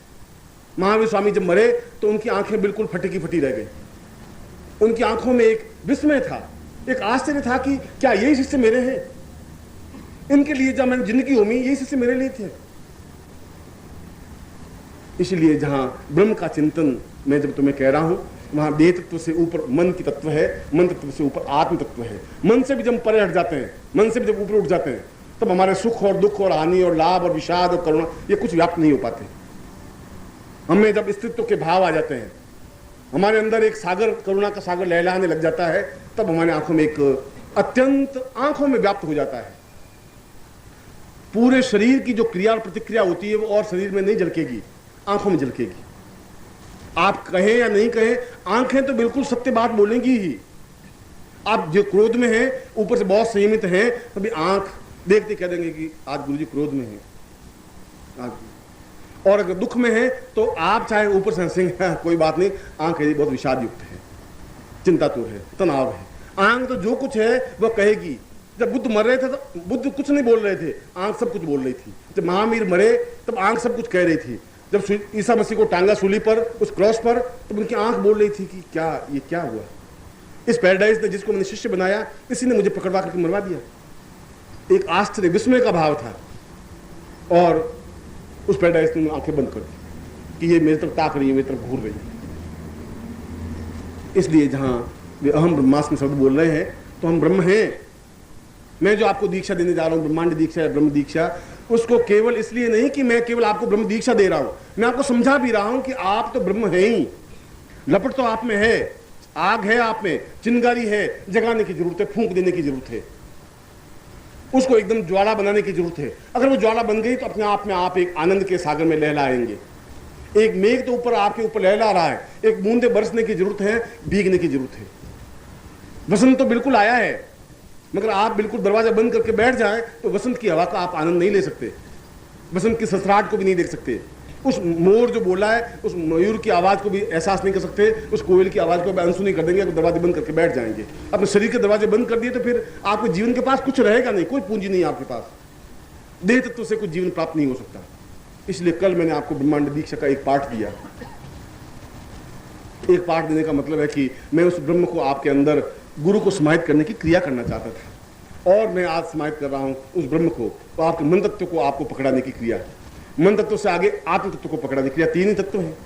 महावीर स्वामी जब मरे तो उनकी आंखें बिल्कुल फटी की फटी रह गई। उनकी आंखों में एक विस्मय था, एक आश्चर्य था कि क्या यही शिष्य मेरे हैं, इनके लिए जब मैंने जिंदगी होमी, यही शिष्य मेरे लिए थे। इसलिए जहां ब्रह्म का चिंतन मैं जब तुम्हें कह रहा हूं, वहां देह तत्व से ऊपर मन की तत्व है, मन तत्व से ऊपर आत्म तत्व है। मन से भी जब परे हट जाते हैं, मन से भी जब ऊपर उठ जाते हैं, तब हमारे सुख और दुख और हानि और लाभ और विषाद और करुणा ये कुछ व्याप्त नहीं हो पाते। हमें जब अस्तित्व के भाव आ जाते हैं, हमारे अंदर एक सागर, करुणा का सागर लहलाने लग जाता है, तब हमारे आंखों में एक अत्यंत आंखों में व्याप्त हो जाता है। पूरे शरीर की जो क्रिया और प्रतिक्रिया होती है वो और शरीर में नहीं झलकेगी, आंखों में झलकेगी। आप कहें या नहीं कहें, आंखें तो बिल्कुल सत्य बात बोलेंगी ही। आप जो क्रोध में हैं, ऊपर से बहुत संयमित हैं, तभी आंख देखते कह देंगे कि आज गुरुजी क्रोध में हैं आज। और अगर दुख में है तो आप चाहे ऊपर से हंसेंगे, कोई बात नहीं, आंख है बहुत विषाद युक्त है, चिंतातुर है, तनाव है। आंख तो जो कुछ है वह कहेगी। जब बुद्ध मर रहे थे तो बुद्ध कुछ नहीं बोल रहे थे, आंख सब कुछ बोल रही थी। जब महावीर मरे तब आंख सब कुछ कह रही थी। जब ईसा मसीह को टांगा सूली पर, उस क्रॉस पर, तब उनकी आंख बोल रही थी कि क्या ये क्या हुआ। इस पैराडाइज ने जिसको मैंने शिष्य बनाया, इसी ने मुझे पकड़वा करके मरवा दिया। एक आश्चर्य विस्मय का भाव था, और उस पैराडाइज ने आंखें बंद कर दी कि ये मेरी तरफ ताक रही है, मेरी तरफ घूर रही है। इसलिए जहां वे अहम ब्रह्मास्मि शब्द बोल रहे हैं तो हम ब्रह्म हैं। मैं जो आपको दीक्षा देने जा रहा हूं, ब्रह्मांड दीक्षा या ब्रह्म दीक्षा, उसको केवल इसलिए नहीं कि मैं केवल आपको ब्रह्म दीक्षा दे रहा हूं, मैं आपको समझा भी रहा हूं कि आप तो ब्रह्म हैं ही। लपट तो आप में है, आग है आप में, चिंगारी है, जगाने की जरूरत है, फूंक देने की जरूरत है, उसको एकदम ज्वाला बनाने की जरूरत है। अगर वो ज्वाला बन गई तो अपने आप में आप एक आनंद के सागर में लहलाएंगे। एक मेघ तो ऊपर आपके ऊपर लहला रहा है, एक बूंदे बरसने की जरूरत है, भीगने की जरूरत है। वसंत तो बिल्कुल आया है, मगर आप बिल्कुल दरवाजा बंद करके बैठ जाएं तो वसंत की हवा का आप आनंद नहीं ले सकते, वसंत की ससराहट को भी नहीं देख सकते, उस मोर जो बोला है उस मयूर की आवाज को भी एहसास नहीं कर सकते, उस कोयल की आवाज को भी अनसुनी कर देंगे, दरवाजे बंद करके बैठ जाएंगे। अपने शरीर के दरवाजे बंद कर दिए तो फिर आपके जीवन के पास कुछ रहेगा नहीं, कोई पूंजी नहीं आपके पास, देह तत्व से कुछ जीवन प्राप्त नहीं हो सकता। इसलिए कल मैंने आपको ब्रह्मांड दीक्षा का एक पाठ दिया। एक पाठ देने का मतलब है कि मैं उस ब्रह्म को आपके अंदर गुरु को समाहित करने की क्रिया करना चाहता था, और मैं आज समाहित कर रहा हूं उस ब्रह्म को, तो आपके मन तत्व को आपको पकड़ाने की क्रिया, मन तत्व से आगे आत्म तत्व को पकड़ाने की क्रिया। तीन ही तत्व हैं,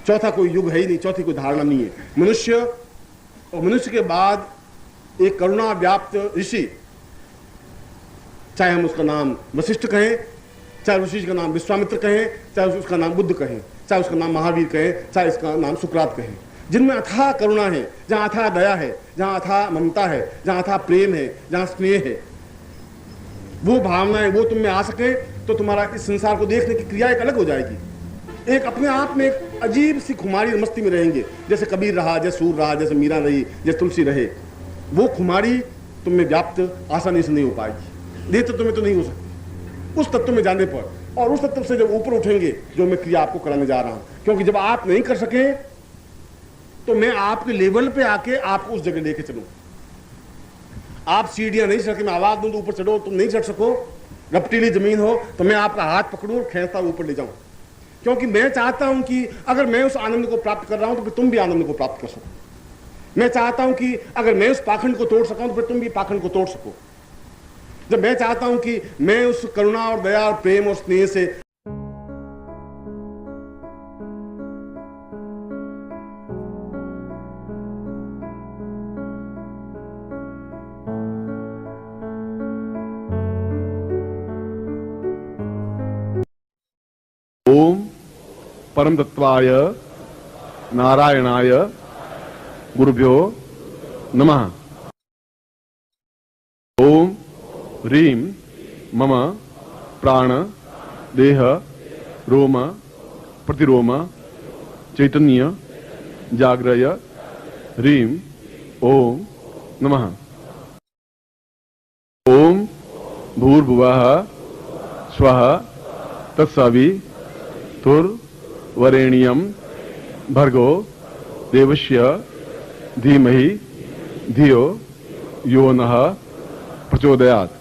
चौथा कोई युग है ही नहीं, चौथी कोई धारणा नहीं है। मनुष्य और मनुष्य के बाद एक करुणा व्याप्त ऋषि, चाहे हम उसका नाम वशिष्ठ कहें, चाहे ऋषि का नाम विश्वामित्र कहें, चाहे उसका नाम बुद्ध कहें, चाहे उसका नाम महावीर कहें, चाहे इसका नाम सुकरात कहें, जिनमें अथाह करुणा है, जहां अथाह दया है, जहां अथाह ममता है, जहां अथाह प्रेम है, जहां स्नेह है, वो भावनाएं वो तुम में आ सके तो तुम्हारा इस संसार को देखने की क्रिया एक अलग हो जाएगी। एक अपने आप में एक अजीब सी खुमारी और मस्ती में रहेंगे, जैसे कबीर रहा, जैसे सूर रहा, जैसे मीरा रही, जैसे तुलसी रहे। वो खुमारी तुम में व्याप्त आसानी से नहीं हो पाएगी, देह तत्व में तो नहीं हो सकती। उस तत्व में जाने पर, और उस तत्व से जब ऊपर उठेंगे, जो मैं क्रिया आपको कराने जा रहा हूं, क्योंकि जब आप नहीं कर सके तो मैं आपके लेवल पे आके आपको उस जगह लेके चलूं। आप सीढ़ियां नहीं चढ़ के मैं आवाज दूं तो ऊपर चढ़ो, तुम नहीं चढ़ सको, रपटीली जमीन हो तो मैं आपका हाथ पकड़ूं और खींचता ऊपर ले जाऊं, क्योंकि मैं चाहता हूं कि अगर मैं उस आनंद को प्राप्त कर रहा हूं तो फिर तुम भी आनंद को प्राप्त कर सको। मैं चाहता हूं कि अगर मैं उस पाखंड को तोड़ सका तो फिर तुम भी पाखंड को तोड़ सको। जब मैं चाहता हूं कि मैं उस करुणा और दया और प्रेम और स्नेह से ओम परम तत्वाय नारायणाय गुरुभ्यो नमः। ओम ह्रीं मम प्राण देह रोम प्रतिरोम चैतन्य जाग्रय ह्रीं ओम नमः। ओम भूर्भुवः स्वः तत्सवितुर्वरेण्यं भर्गो देवस्य धीमहि धियो यो नः प्रचोदयात्।